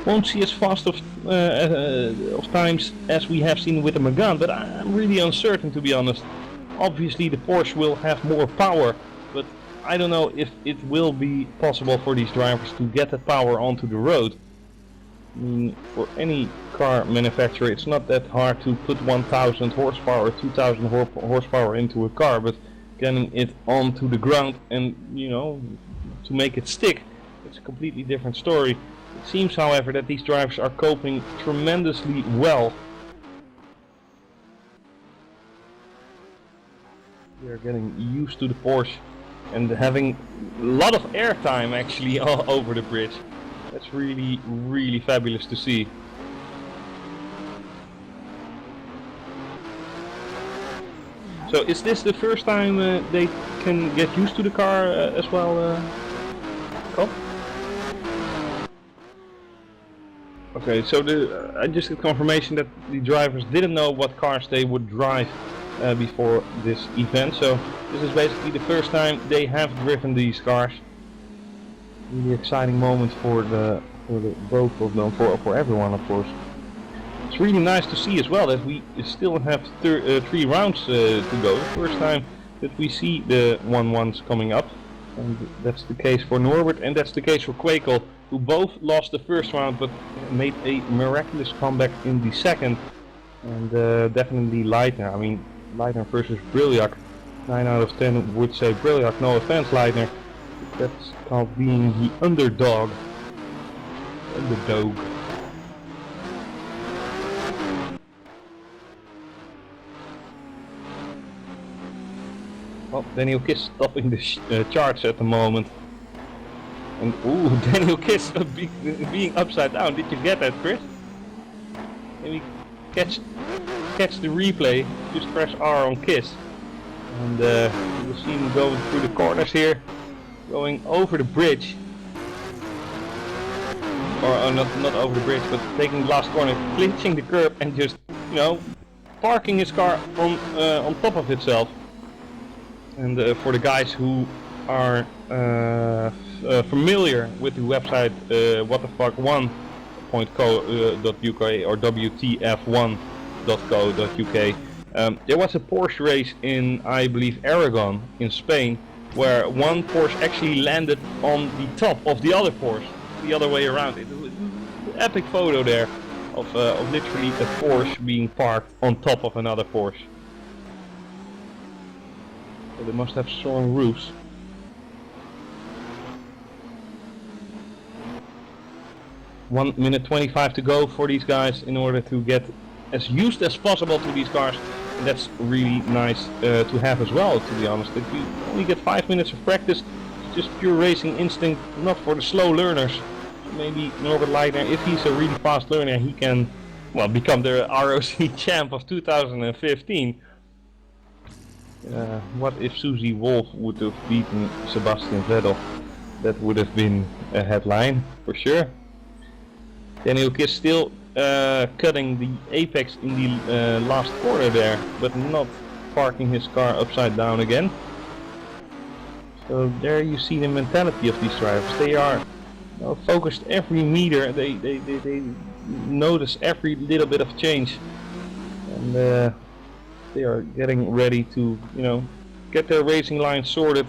won't see as fast of times as we have seen with the Megane, but I'm really uncertain, to be honest. Obviously the Porsche will have more power, but I don't know if it will be possible for these drivers to get that power onto the road. I mean, for any car manufacturer it's not that hard to put 1000 horsepower or 2000 horsepower into a car, but getting it onto the ground and, you know, to make it stick, it's a completely different story. It seems, however, that these drivers are coping tremendously well. They are getting used to the Porsche and having a lot of airtime actually all over the bridge. That's really fabulous to see. So is this the first time they can get used to the car as well, Cop? Okay, so I just get confirmation that the drivers didn't know what cars they would drive before this event. So this is basically the first time they have driven these cars. Really exciting moment for the both of them, for everyone, of course. It's really nice to see as well that we still have 3 rounds to go. The first time that we see the 1-1s coming up. And that's the case for Norbert and that's the case for Quakel, who both lost the first round but made a miraculous comeback in the second. And definitely Leitner. I mean, Leitner versus Brilliak. 9 out of 10 would say Brilliak. No offense, Leitner. That's called being the underdog. Well, Daniel Kiss topping the charts at the moment. And ooh, Daniel Kiss being upside down. Did you get that, Chris? Can we catch the replay? Just press R on Kiss. And you'll see him going through the corners here. Going over the bridge. Or not over the bridge, but taking the last corner, clinching the curb and just, you know, parking his car on top of itself. And for the guys who are familiar with the website whatthefuck1.co.uk or WTF1.co.uk, there was a Porsche race in, I believe, Aragon in Spain, where one Porsche actually landed on the top of the other Porsche, the other way around. It was an epic photo there of literally a Porsche being parked on top of another Porsche. So they must have strong roofs. One minute 25 to go for these guys in order to get as used as possible to these cars. And that's really nice to have as well, to be honest. If you only get 5 minutes of practice, it's just pure racing instinct, not for the slow learners. So maybe Norbert Leitner, if he's a really fast learner, he can, well, become the ROC champ of 2015. What if Susie Wolf would have beaten Sebastian Vettel? That would have been a headline, for sure. Daniel Kiss still cutting the apex in the last corner there, but not parking his car upside down again. So there you see the mentality of these drivers. They are, you know, focused every meter. They notice every little bit of change, and they are getting ready to, you know, get their racing line sorted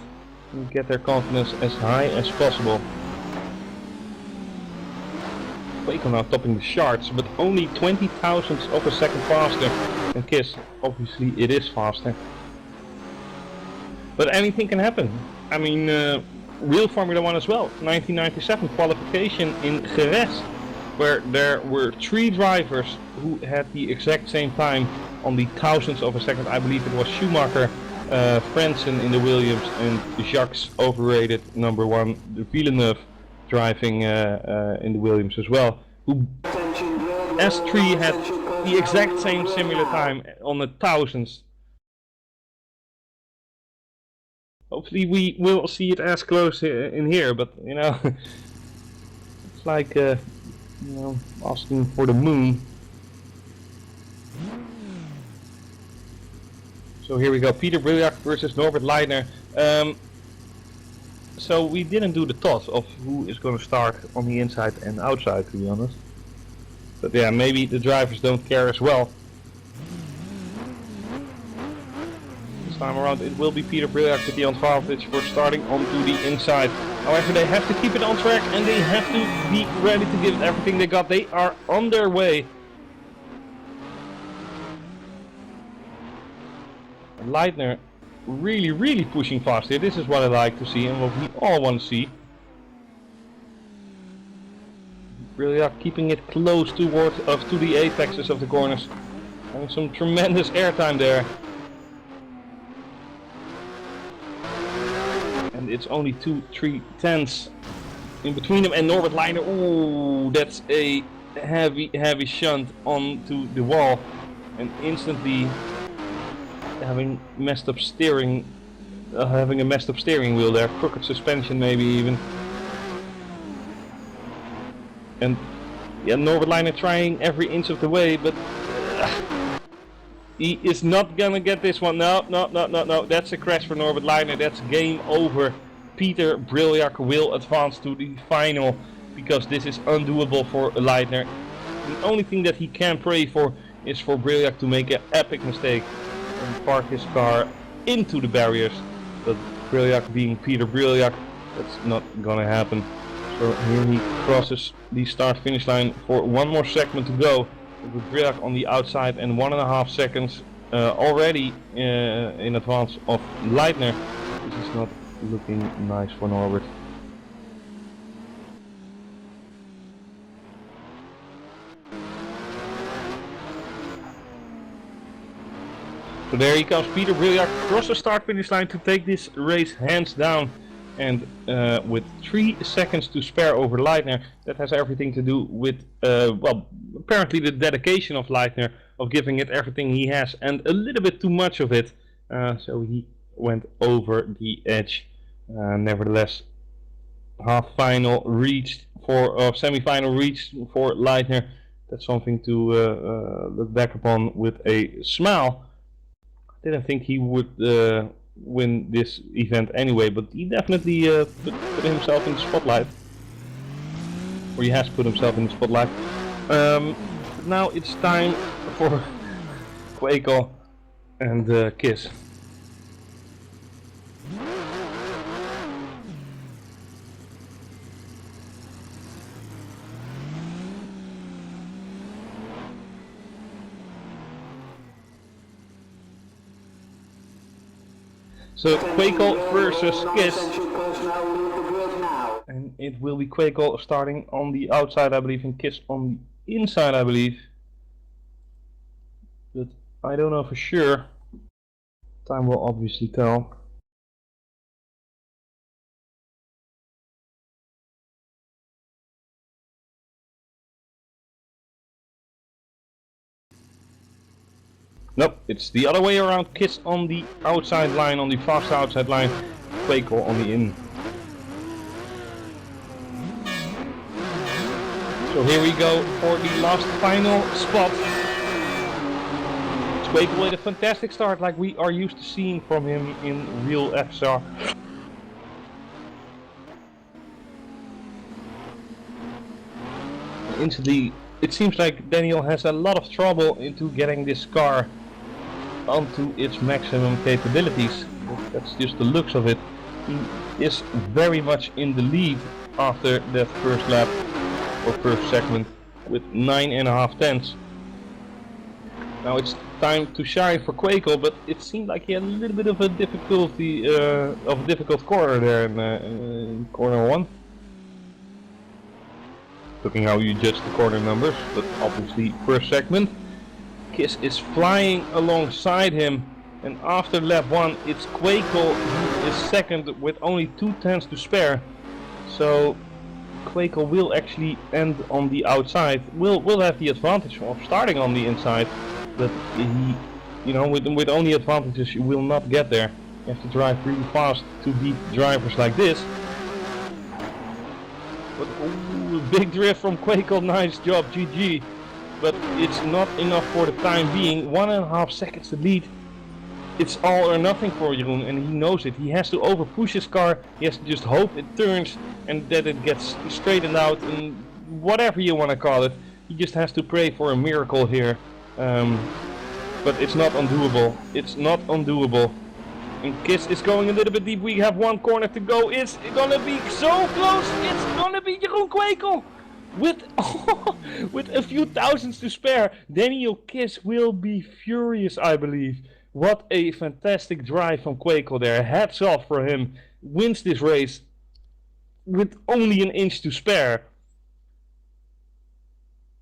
and get their confidence as high as possible. Quakel now topping the charts, but only 20 thousandths of a second faster than Kiss. Obviously it is faster. But anything can happen. I mean, real Formula 1 as well. 1997 qualification in Jerez, where there were 3 drivers who had the exact same time on the thousandths of a second. I believe it was Schumacher, Frentzen in the Williams, and Jacques, overrated number 1, Villeneuve, driving in the Williams as well, who S3 had the exact same similar time on the thousandths. Hopefully we will see it as close in here, but you know, it's like you know, asking for the moon. So here we go, Peter Brilliak versus Norbert Leitner. So we didn't do the toss of who is going to start on the inside and outside, to be honest. But yeah, maybe the drivers don't care as well. This time around it will be Peter Brilliak with the advantage for starting onto the inside. However, they have to keep it on track and they have to be ready to give it everything they got. They are on their way. Leitner really pushing fast here. This is what I like to see and what we all want to see. Brilliak keeping it close to the apexes of the corners. Having some tremendous airtime there. And it's only 2-3 tenths in between them and Norbert Leitner. Ooh, that's a heavy shunt onto the wall. And instantly having messed up steering, having a messed up steering wheel there, crooked suspension maybe even. And yeah, Norbert Leiner trying every inch of the way, but he is not gonna get this one. No, that's a crash for Norbert Leiner. That's game over. Peter Briljak will advance to the final because this is undoable for Leitner. The only thing that he can pray for is for Briljak to make an epic mistake and park his car into the barriers. But Briljak being Peter Briljak, that's not gonna happen. So here he crosses the start-finish line for one more segment to go, with Briljak on the outside and 1.5 seconds already in advance of Leitner. This is not looking nice for Norbert. So there he comes, Peter Briljak across the start-finish line to take this race hands down. And with 3 seconds to spare over Leitner, that has everything to do with, well, apparently the dedication of Leitner, of giving it everything he has, and a little bit too much of it. So he went over the edge. Nevertheless, half-final reached for, semi-final reached for Leitner. That's something to look back upon with a smile. I didn't think he would win this event anyway, but he definitely put himself in the spotlight, or he has put himself in the spotlight. Now it's time for Quakel and Kiss. So Quakel versus Kiss, and it will be Quakel starting on the outside, I believe, and Kiss on the inside, I believe. But I don't know for sure. Time will obviously tell. Nope, it's the other way around. Kiss on the outside line, on the fast outside line, Quakel on the in. So here we go for the last final spot. It's Quakel with a fantastic start, like we are used to seeing from him in real FSR. Instantly, it seems like Daniel has a lot of trouble into getting this car onto its maximum capabilities. That's just the looks of it. He is very much in the lead after that first lap, or first segment, with 9.5 tenths. Now it's time to shine for Quakel, but it seemed like he had a little bit of a difficulty, of a difficult corner there in corner 1. Looking how you judge the corner numbers, but obviously first segment. Kiss is flying alongside him, and after lap 1 it's Quakel who is second with only 2 tenths to spare. So Quakel will actually end on the outside, will have the advantage of starting on the inside, but he, you know, with only advantages you will not get there. You have to drive really fast to beat drivers like this. But ooh, big drift from Quakel, nice job, GG. But it's not enough for the time being. 1.5 seconds to lead. It's all or nothing for Jeroen, and he knows it. He has to over push his car. He has to just hope it turns and that it gets straightened out, and whatever you want to call it. He just has to pray for a miracle here. But it's not undoable. It's not undoable. And Kiss is going a little bit deep. We have 1 corner to go. It's gonna be so close. It's gonna be Jeroen Quakel. With with a few thousands to spare, Daniel Kiss will be furious, I believe. What a fantastic drive from Quakel there. Hats off for him. Wins this race with only an inch to spare.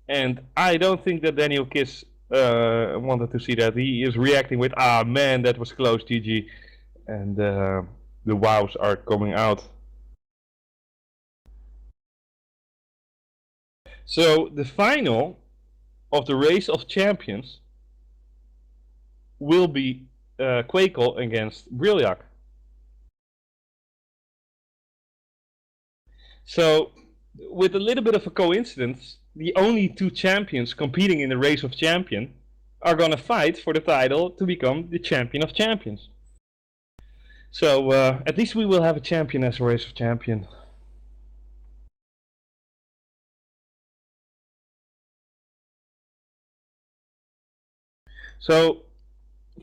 And I don't think that Daniel Kiss wanted to see that. He is reacting with, ah man, that was close, GG. And the wows are coming out. So the final of the Race of Champions will be Quakel against Brilliac. So, with a little bit of a coincidence, the only two champions competing in the Race of Champions are gonna fight for the title to become the Champion of Champions. So, at least we will have a champion as a Race of Champions. So,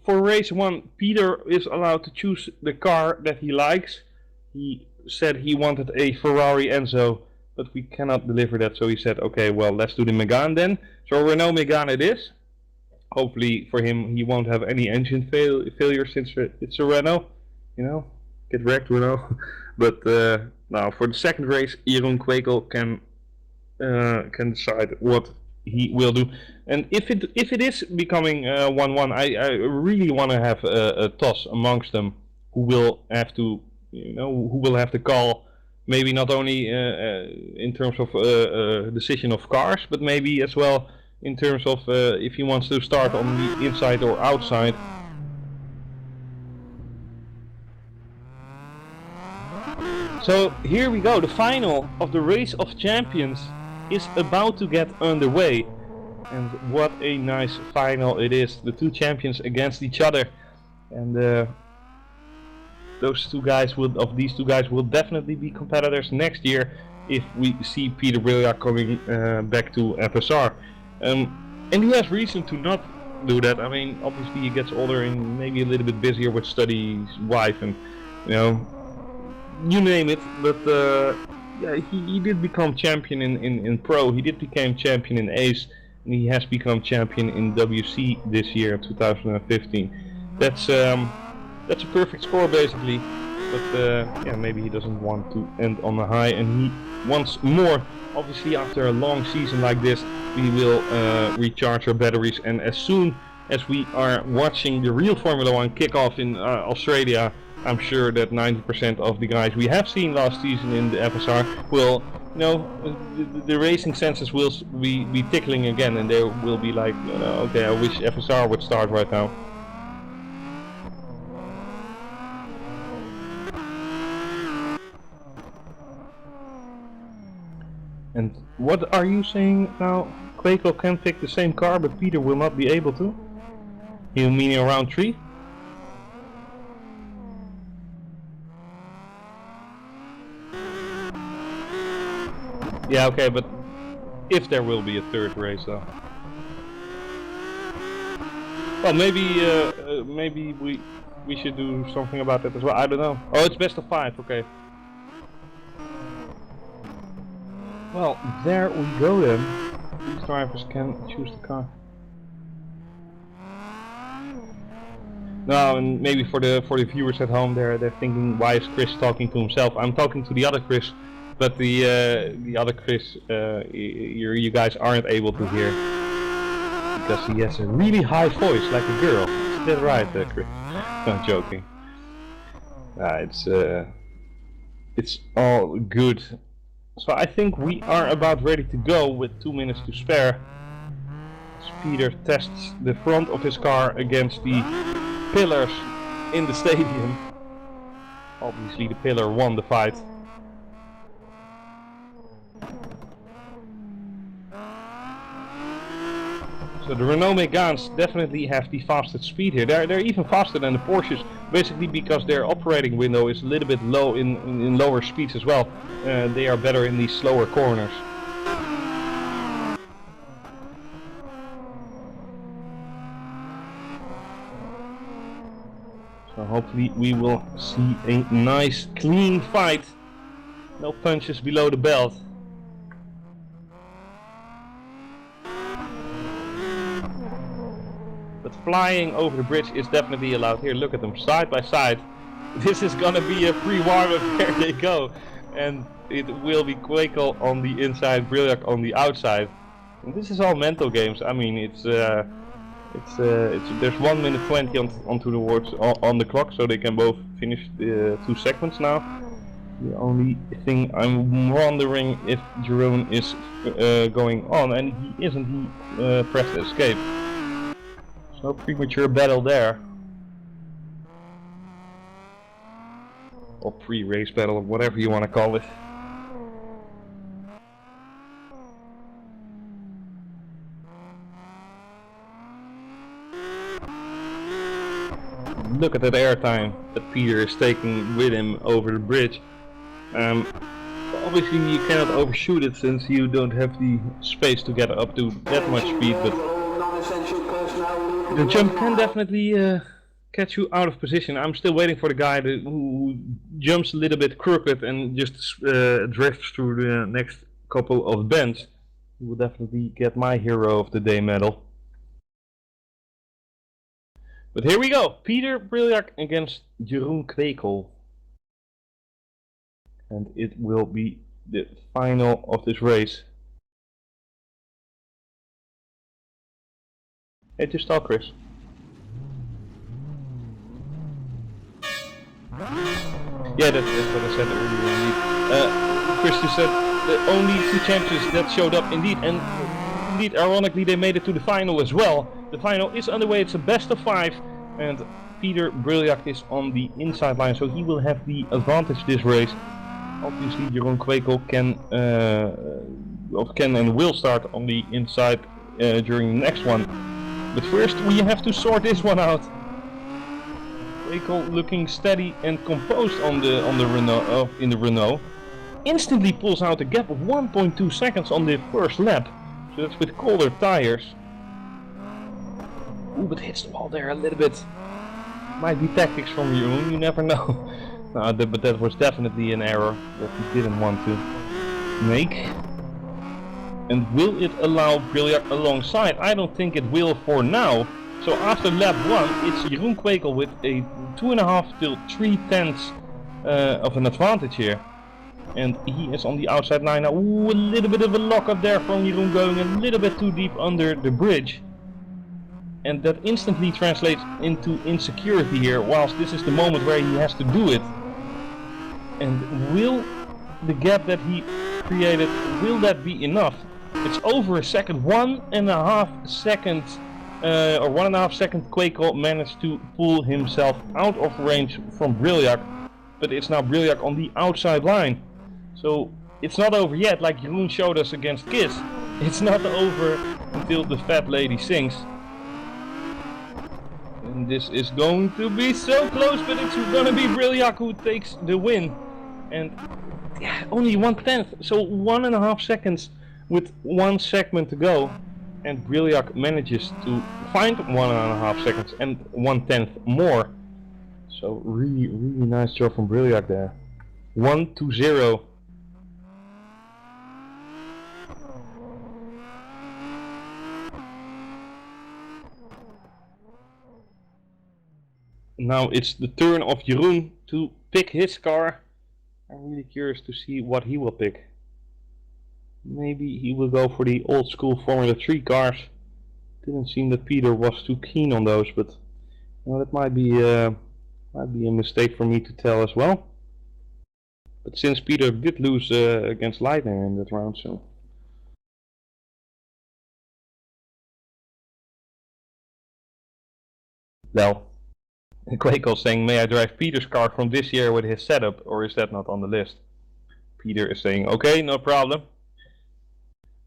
for race 1, Peter is allowed to choose the car that he likes. He said he wanted a Ferrari Enzo, but we cannot deliver that, so he said, okay, well, let's do the Megane then. So Renault Megane it is. Hopefully for him, he won't have any engine failure since it's a Renault. You know, get wrecked, Renault. But now for the second race, Jeroen Quakel can decide what he will do. And if it is becoming 1-1, I really want to have a toss amongst them, who will have to, who will have to call, maybe not only in terms of decision of cars, but maybe as well in terms of if he wants to start on the inside or outside. So here we go, the final of the Race of Champions is about to get underway, and what a nice final it is. The two champions against each other, and these two guys will definitely be competitors next year if we see Peter Brilliac coming back to FSR. And he has reason to not do that. I mean, obviously he gets older and maybe a little bit busier with studies, wife, and you name it, but yeah, he did become champion in Pro, he did become champion in Ace, and he has become champion in WC this year, 2015. That's a perfect score basically, but yeah, maybe he doesn't want to end on a high, and he wants more. Obviously after a long season like this, we will recharge our batteries, and as soon as we are watching the real Formula 1 kickoff in Australia, I'm sure that 90% of the guys we have seen last season in the FSR will, the racing senses will be tickling again, and they will be like, okay, I wish FSR would start right now. And what are you saying now? Quakel can pick the same car, but Peter will not be able to? You mean in round 3? Yeah, okay, but if there will be a third race though. Well, maybe we should do something about that as well. I don't know. Oh, it's best of 5, okay. Well, there we go then. These drivers can choose the car. No, and maybe for the viewers at home, they're thinking, why is Chris talking to himself? I'm talking to the other Chris, but the other Chris, you guys aren't able to hear, because he has a really high voice, like a girl. Is that right, Chris? No, I'm joking. It's all good. So I think we are about ready to go with 2 minutes to spare. As Peter tests the front of his car against the pillars in the stadium. Obviously the pillar won the fight. So the Renault Meganes definitely have the fastest speed here. They're even faster than the Porsches, basically because their operating window is a little bit low in lower speeds as well. They are better in these slower corners. So hopefully we will see a nice clean fight. No punches below the belt. But flying over the bridge is definitely allowed here. Look at them side by side. This is gonna be a free warm-up. There they go. And it will be Quakel on the inside, Brilliac on the outside. And this is all mental games. I mean, there's 1 minute 20 onto the words on the clock, so they can both finish the 2 segments now. The only thing I'm wondering if Jeroen is going on, and he isn't. He pressed escape. No premature battle there. or pre-race battle, or whatever you want to call it. Look at that airtime that Peter is taking with him over the bridge. Obviously you cannot overshoot it since you don't have the space to get up to that much speed, but the jump can definitely catch you out of position. I'm still waiting for the guy who jumps a little bit crooked and just drifts through the next couple of bends. He will definitely get my Hero of the Day medal. But here we go, Peter Briljak against Jeroen Kwekel. And it will be the final of this race. Hey, just talk, Chris. Yeah, that's what I said earlier indeed. Chris just said the only 2 champions that showed up indeed, and indeed, ironically, they made it to the final as well. The final is underway, it's a best of 5, and Peter Briljak is on the inside line, so he will have the advantage this race. Obviously, Jeroen Kwekel can and will start on the inside during the next one. But first, we have to sort this one out. Kwekel looking steady and composed on the Renault in the Renault. Instantly pulls out a gap of 1.2 seconds on the first lap. So that's with colder tires. Ooh, but hits the wall there a little bit. Might be tactics from Jeroen, you never know. No, but that was definitely an error that he didn't want to make. And will it allow Briljak alongside? I don't think it will for now. So after lap 1, it's Jeroen Kwekel with a 2.5 till 3/10 of an advantage here. And he is on the outside line now. Ooh, a little bit of a lock up there from Jeroen, going a little bit too deep under the bridge. And that instantly translates into insecurity here, whilst this is the moment where he has to do it. And will the gap that he created, will that be enough? It's over a second, 1.5 seconds, or 1.5 second Kwekel managed to pull himself out of range from Briljak. But it's now Briljak on the outside line. So it's not over yet, like Jeroen showed us against Kiss. It's not over until the fat lady sings. And this is going to be so close, but it's gonna be Briljak who takes the win. And yeah, only 1/10, so 1.5 seconds with 1 segment to go. And Briljak manages to find 1.5 seconds and 1/10 more. So really nice job from Briljak there. 1-0. Now it's the turn of Jeroen to pick his car. I'm really curious to see what he will pick. Maybe he will go for the old school Formula 3 cars. Didn't seem that Peter was too keen on those, but well, that might be a mistake for me to tell as well. But since Peter did lose against Leitner in that round, so. Well, Kwekel saying, may I drive Peter's car from this year with his setup, or is that not on the list? Peter is saying, okay, no problem.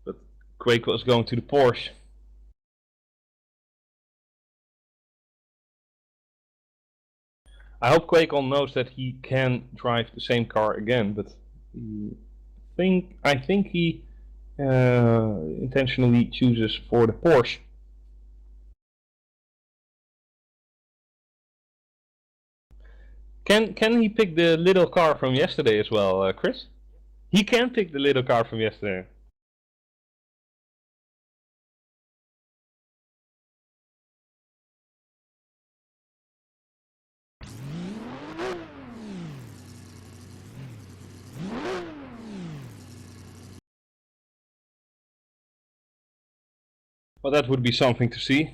But Kwekel is going to the Porsche. I hope Kwekel knows that he can drive the same car again, but I think he intentionally chooses for the Porsche. Can he pick the little car from yesterday as well, Chris? He can pick the little car from yesterday. Well, that would be something to see.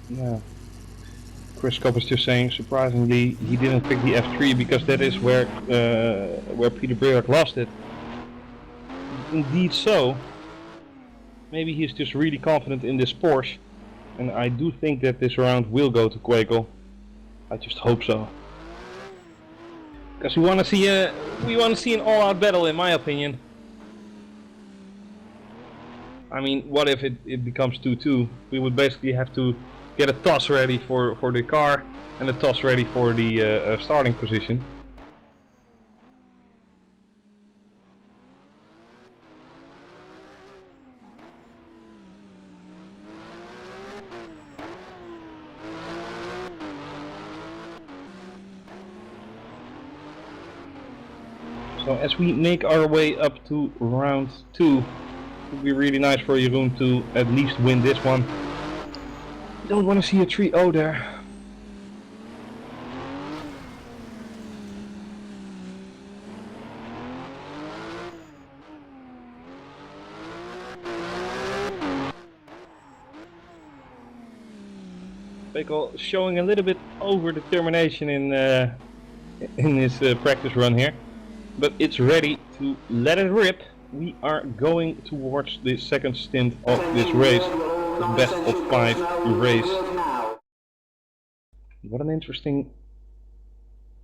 Yeah. Chris Kopp is just saying, surprisingly, he didn't pick the F3 because that is where Peter Briljak lost it. Indeed so. Maybe he's just really confident in this Porsche, and I do think that this round will go to Quakel. I just hope so. Because we want to see an all-out battle, in my opinion. I mean, what if it becomes 2-2? We would basically have to get a toss ready for the car and a toss ready for the starting position. So as we make our way up to round 2, it would be really nice for Jeroen to at least win this one. Don't want to see a 3-0 there. Quakel showing a little bit over determination in his practice run here, but it's ready to let it rip. We are going towards the second stint of this race, the best of 5 race. What an interesting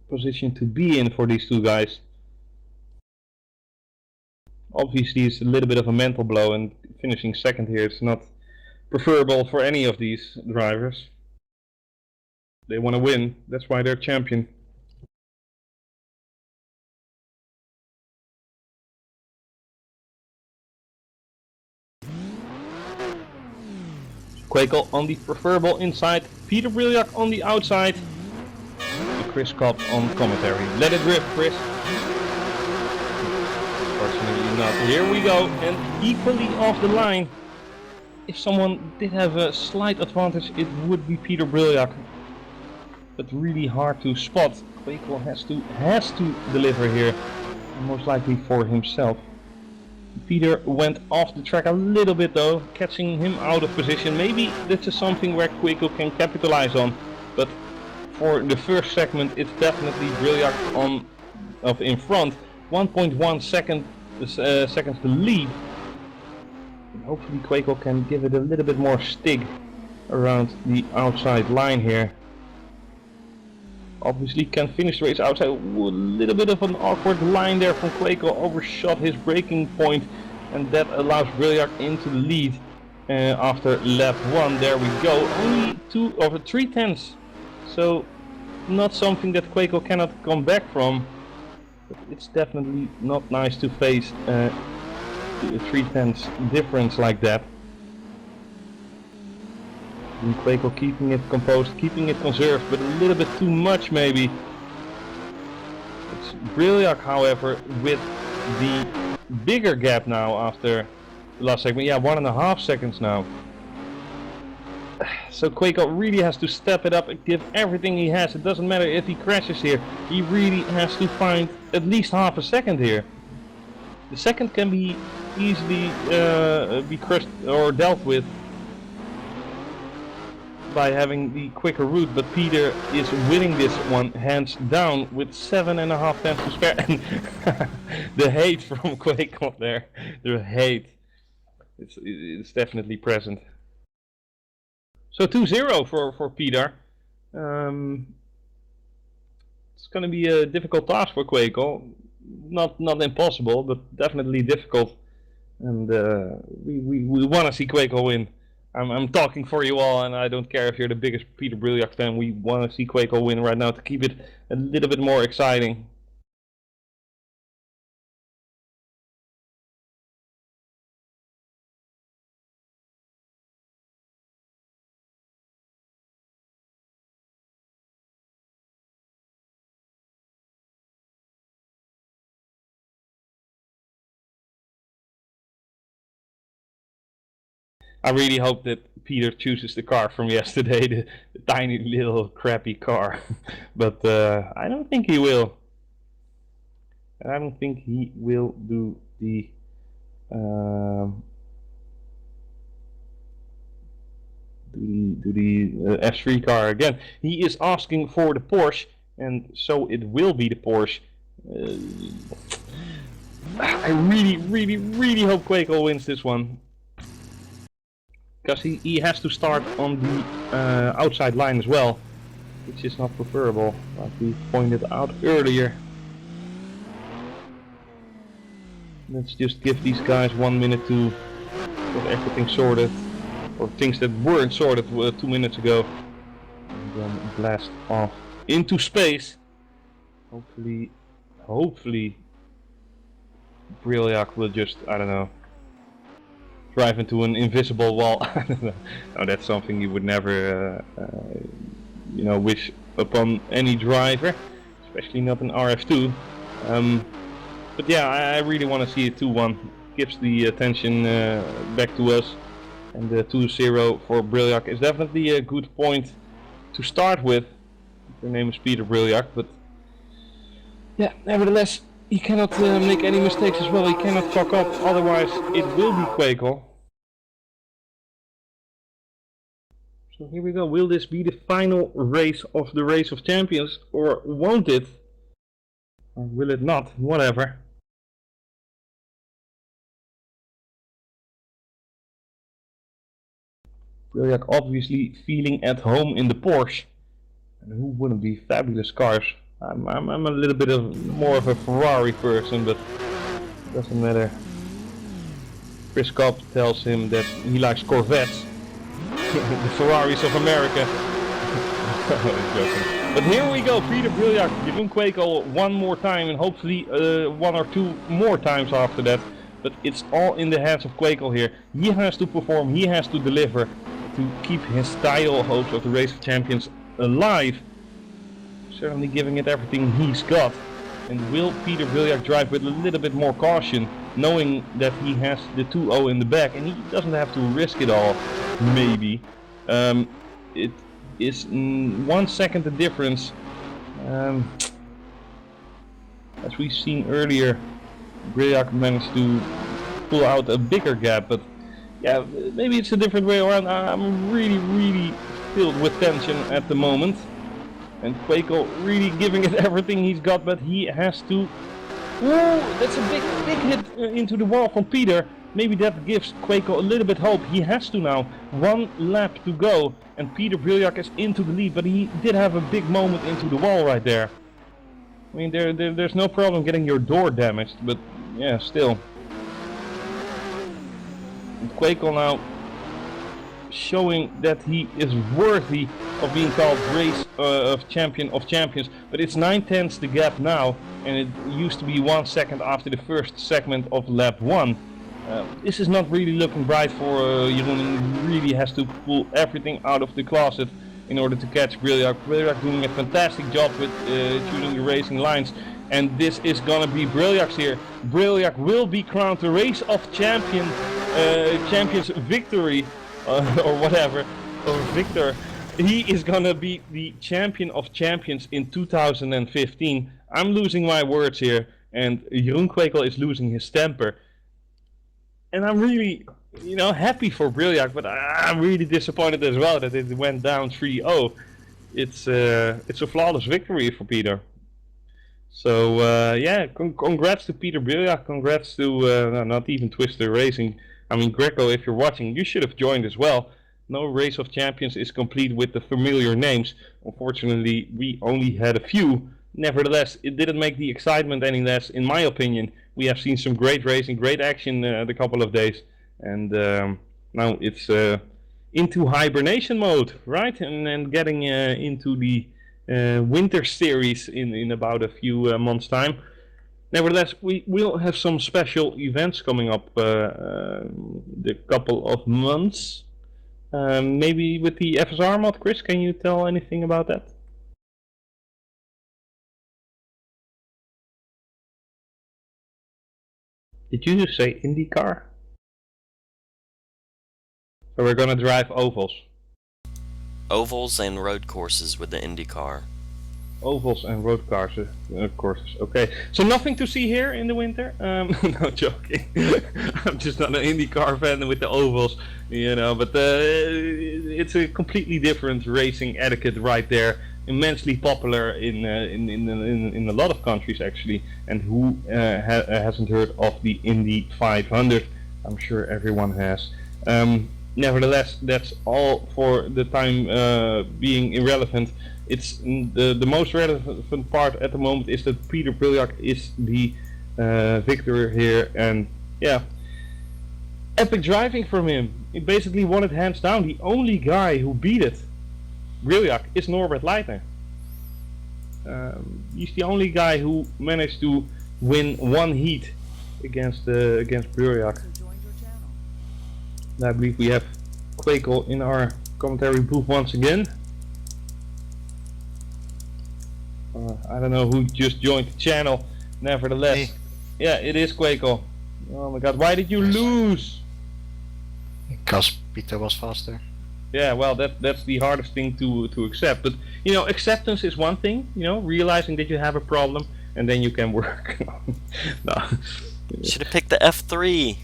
position to be in for these two guys. Obviously it's a little bit of a mental blow, and finishing second here is not preferable for any of these drivers. They want to win, that's why they're champion. Quakel on the preferable inside, Peter Briljak on the outside, and Chris Kopp on commentary. Let it rip, Chris. Fortunately not. Here we go, and equally off the line. If someone did have a slight advantage, it would be Peter Briljak. But really hard to spot. Quakel has to deliver here, most likely for himself. Peter went off the track a little bit though, catching him out of position. Maybe this is something where Quakel can capitalize on, but for the first segment it's definitely Briljak in front. 1.1 seconds to lead. And hopefully Quakel can give it a little bit more stig around the outside line here. Obviously can finish the race outside. Ooh, a little bit of an awkward line there from Quakel, overshot his braking point, and that allows Briljak into the lead after lap 1. There we go, only 3/10, so not something that Quakel cannot come back from, but it's definitely not nice to face a 3/10 difference like that. And Quakel keeping it composed, keeping it conserved, but a little bit too much maybe. It's Briljak, however, with the bigger gap now after the last segment. Yeah, 1.5 seconds now. So Quakel really has to step it up and give everything he has. It doesn't matter if he crashes here. He really has to find at least half a second here. The second can be easily be crushed or dealt with by having the quicker route, but Peter is winning this one hands down with 7.5 tenths to spare. The hate from Quakel there, the hate, it's definitely present. So 2-0 for Peter. It's going to be a difficult task for Quakel, not impossible, but definitely difficult, and we want to see Quakel win. I'm talking for you all, and I don't care if you're the biggest Peter Briljak fan. We want to see Quakel win right now to keep it a little bit more exciting. I really hope that Peter chooses the car from yesterday, the tiny little crappy car. But I don't think he will. I don't think he will do the to the F3 car again. He is asking for the Porsche, and so it will be the Porsche. I really hope Quakel wins this one. Because he has to start on the outside line as well, which is not preferable, like we pointed out earlier. Let's just give these guys 1 minute to get everything sorted, or things that weren't sorted 2 minutes ago, and then blast off into space. Hopefully Brilliac will just, I don't know, drive into an invisible wall. I don't know. No, that's something you would never you know, wish upon any driver, especially not an RF2. But yeah, I really want to see a 2-1. Gives the attention back to us, and the 2-0 for Brilliac is definitely a good point to start with. The name is Peter Brilliac, but yeah, nevertheless, he cannot make any mistakes as well. He cannot fuck up, otherwise it will be Quakel. So here we go. Will this be the final race of the Race of Champions, or won't it? Or will it not? Whatever. Brilliac obviously feeling at home in the Porsche. And who wouldn't be? Fabulous cars. I'm a little bit more of a Ferrari person, but it doesn't matter. Chris Cobb tells him that he likes Corvettes. The Ferraris of America. But here we go, Peter Brilliac, Jeroen Quakel one more time, and hopefully 1 or 2 more times after that. But it's all in the hands of Quakel here. He has to perform, he has to deliver to keep his title hopes of the Race of Champions alive. Certainly giving it everything he's got. And will Peter Brilliac drive with a little bit more caution, knowing that he has the 2-0 in the back and he doesn't have to risk it all? Maybe. It is 1 second the difference. As we've seen earlier, Brilliac managed to pull out a bigger gap, but yeah, maybe it's a different way around. I'm really filled with tension at the moment. And Quakel really giving it everything he's got, but he has to... Ooh, that's a big hit into the wall from Peter. Maybe that gives Quakel a little bit hope. He has to now. 1 lap to go, and Peter Brilliac is into the lead, but he did have a big moment into the wall right there. I mean, there's no problem getting your door damaged, but yeah, still. And Quakel now showing that he is worthy of being called Race of Champions, but it's 9/10 the gap now, and it used to be 1 second after the first segment of lap 1. This is not really looking bright for Jeroen. He really has to pull everything out of the closet in order to catch Brilliac. Brilliac doing a fantastic job with choosing the racing lines, and this is gonna be Brilliac's here. Brilliac will be crowned the Race of Champions victory, or whatever, or victor. He is gonna be the Champion of Champions in 2015. I'm losing my words here, and Jeroen Quakel is losing his temper. And I'm really, you know, happy for Brilliac, but I'm really disappointed as well that it went down 3-0. It's a flawless victory for Peter. So yeah, congrats to Peter Brilliac, congrats to not even Twister Racing. I mean, Greco, if you're watching, you should have joined as well. No Race of Champions is complete with the familiar names. Unfortunately, we only had a few. Nevertheless, it didn't make the excitement any less, in my opinion. We have seen some great racing, great action the couple of days. And now it's into hibernation mode, right? And then getting into the winter series in about a few months' time. Nevertheless, we will have some special events coming up the couple of months. Maybe with the FSR mod. Chris, can you tell anything about that? Did you just say IndyCar? So we're gonna drive ovals. Ovals and road courses with the IndyCar. ovals and road cars, courses. Okay, so nothing to see here in the winter. No joking. I'm just not an IndyCar fan with the ovals, you know. But it's a completely different racing etiquette right there. Immensely popular in a lot of countries actually. And who hasn't heard of the Indy 500? I'm sure everyone has. Nevertheless, that's all for the time being irrelevant. It's the most relevant part at the moment is that Peter Briljak is the victor here, and yeah, epic driving from him. He basically won it hands down. The only guy who beat it, Briljak, is Norbert Leitner. He's the only guy who managed to win one heat against Briljak. I believe we have Quakel in our commentary booth once again. I don't know who just joined the channel. Nevertheless, Me. Yeah, it is Quakel. Oh my God, why did you lose? Because Peter was faster. Yeah, well, that's the hardest thing to accept. But you know, acceptance is one thing. You know, realizing that you have a problem, and then you can work. No. Should have picked the F3.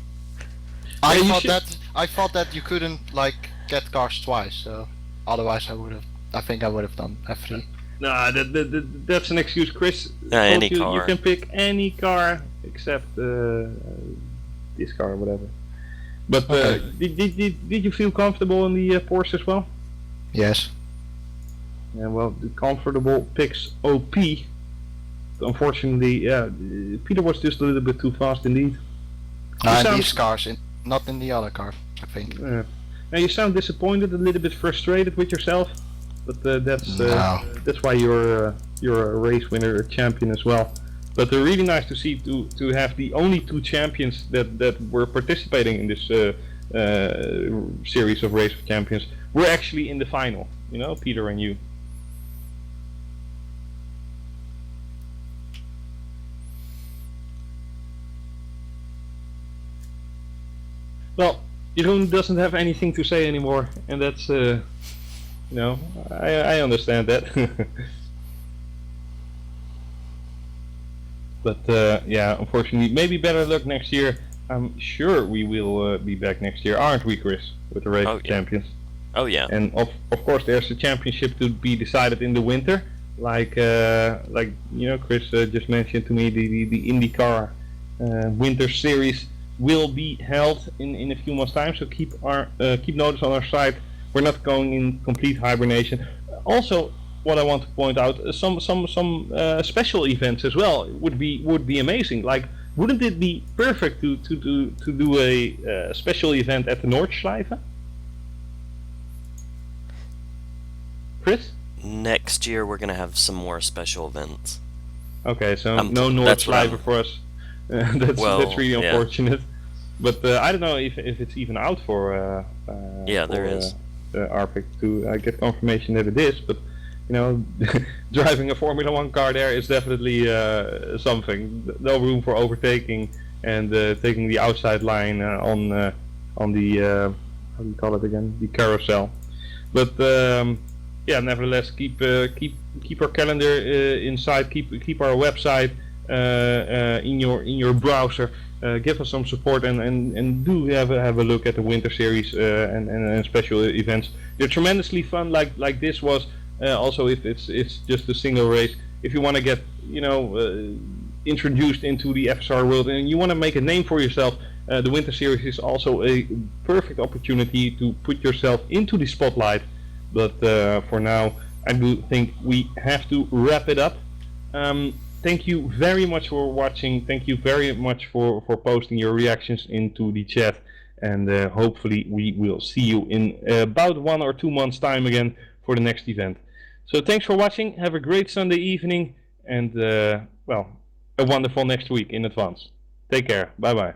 I thought that you couldn't like get cars twice, so otherwise I think I would have done F3. No, that's an excuse, Chris. Any you, car. You can pick any car except this car or whatever. But Okay. did you feel comfortable in the Porsche as well? Yes. Yeah, well, the comfortable picks OP. Unfortunately, yeah, Peter was just a little bit too fast indeed. And sound- these cars, not in the other car, I think. Now you sound disappointed, a little bit frustrated with yourself, but that's No. that's why you're a race winner, a champion as well. But really nice to see to have the only two champions that were participating in this series of Race of Champions were actually in the final. You know, Peter and you. Well, Jeroen doesn't have anything to say anymore, and that's, you know, I understand that. But yeah, unfortunately, maybe better luck next year. I'm sure we will be back next year, aren't we, Chris, with the Race of Champions? Oh yeah. And of course, there's a championship to be decided in the winter, like you know, Chris just mentioned to me, the IndyCar Winter Series will be held in a few months' time. So keep notice on our site. We're not going in complete hibernation. Also, what I want to point out, some special events as well would be amazing. Like, wouldn't it be perfect to do a special event at the Nordschleife? Chris? Next year we're gonna have some more special events. Okay, so no that's what Nordschleife for us. That's really yeah. unfortunate. But I don't know if it's even out for. Yeah, there is. RPIC to get confirmation that it is, but you know, driving a Formula 1 car there is definitely something. No room for overtaking and taking the outside line on the how do you call it again? The carousel. But yeah, nevertheless, keep our calendar inside. Keep our website in your browser. Give us some support and do have a look at the winter series and special events. They're tremendously fun, like this was. Also, if it's just a single race, if you want to get introduced into the FSR world and you want to make a name for yourself, the winter series is also a perfect opportunity to put yourself into the spotlight. But for now, I do think we have to wrap it up. Thank you very much for watching. Thank you very much for posting your reactions into the chat. And hopefully we will see you in about 1 or 2 months time again for the next event. So thanks for watching. Have a great Sunday evening. And well, a wonderful next week in advance. Take care. Bye bye.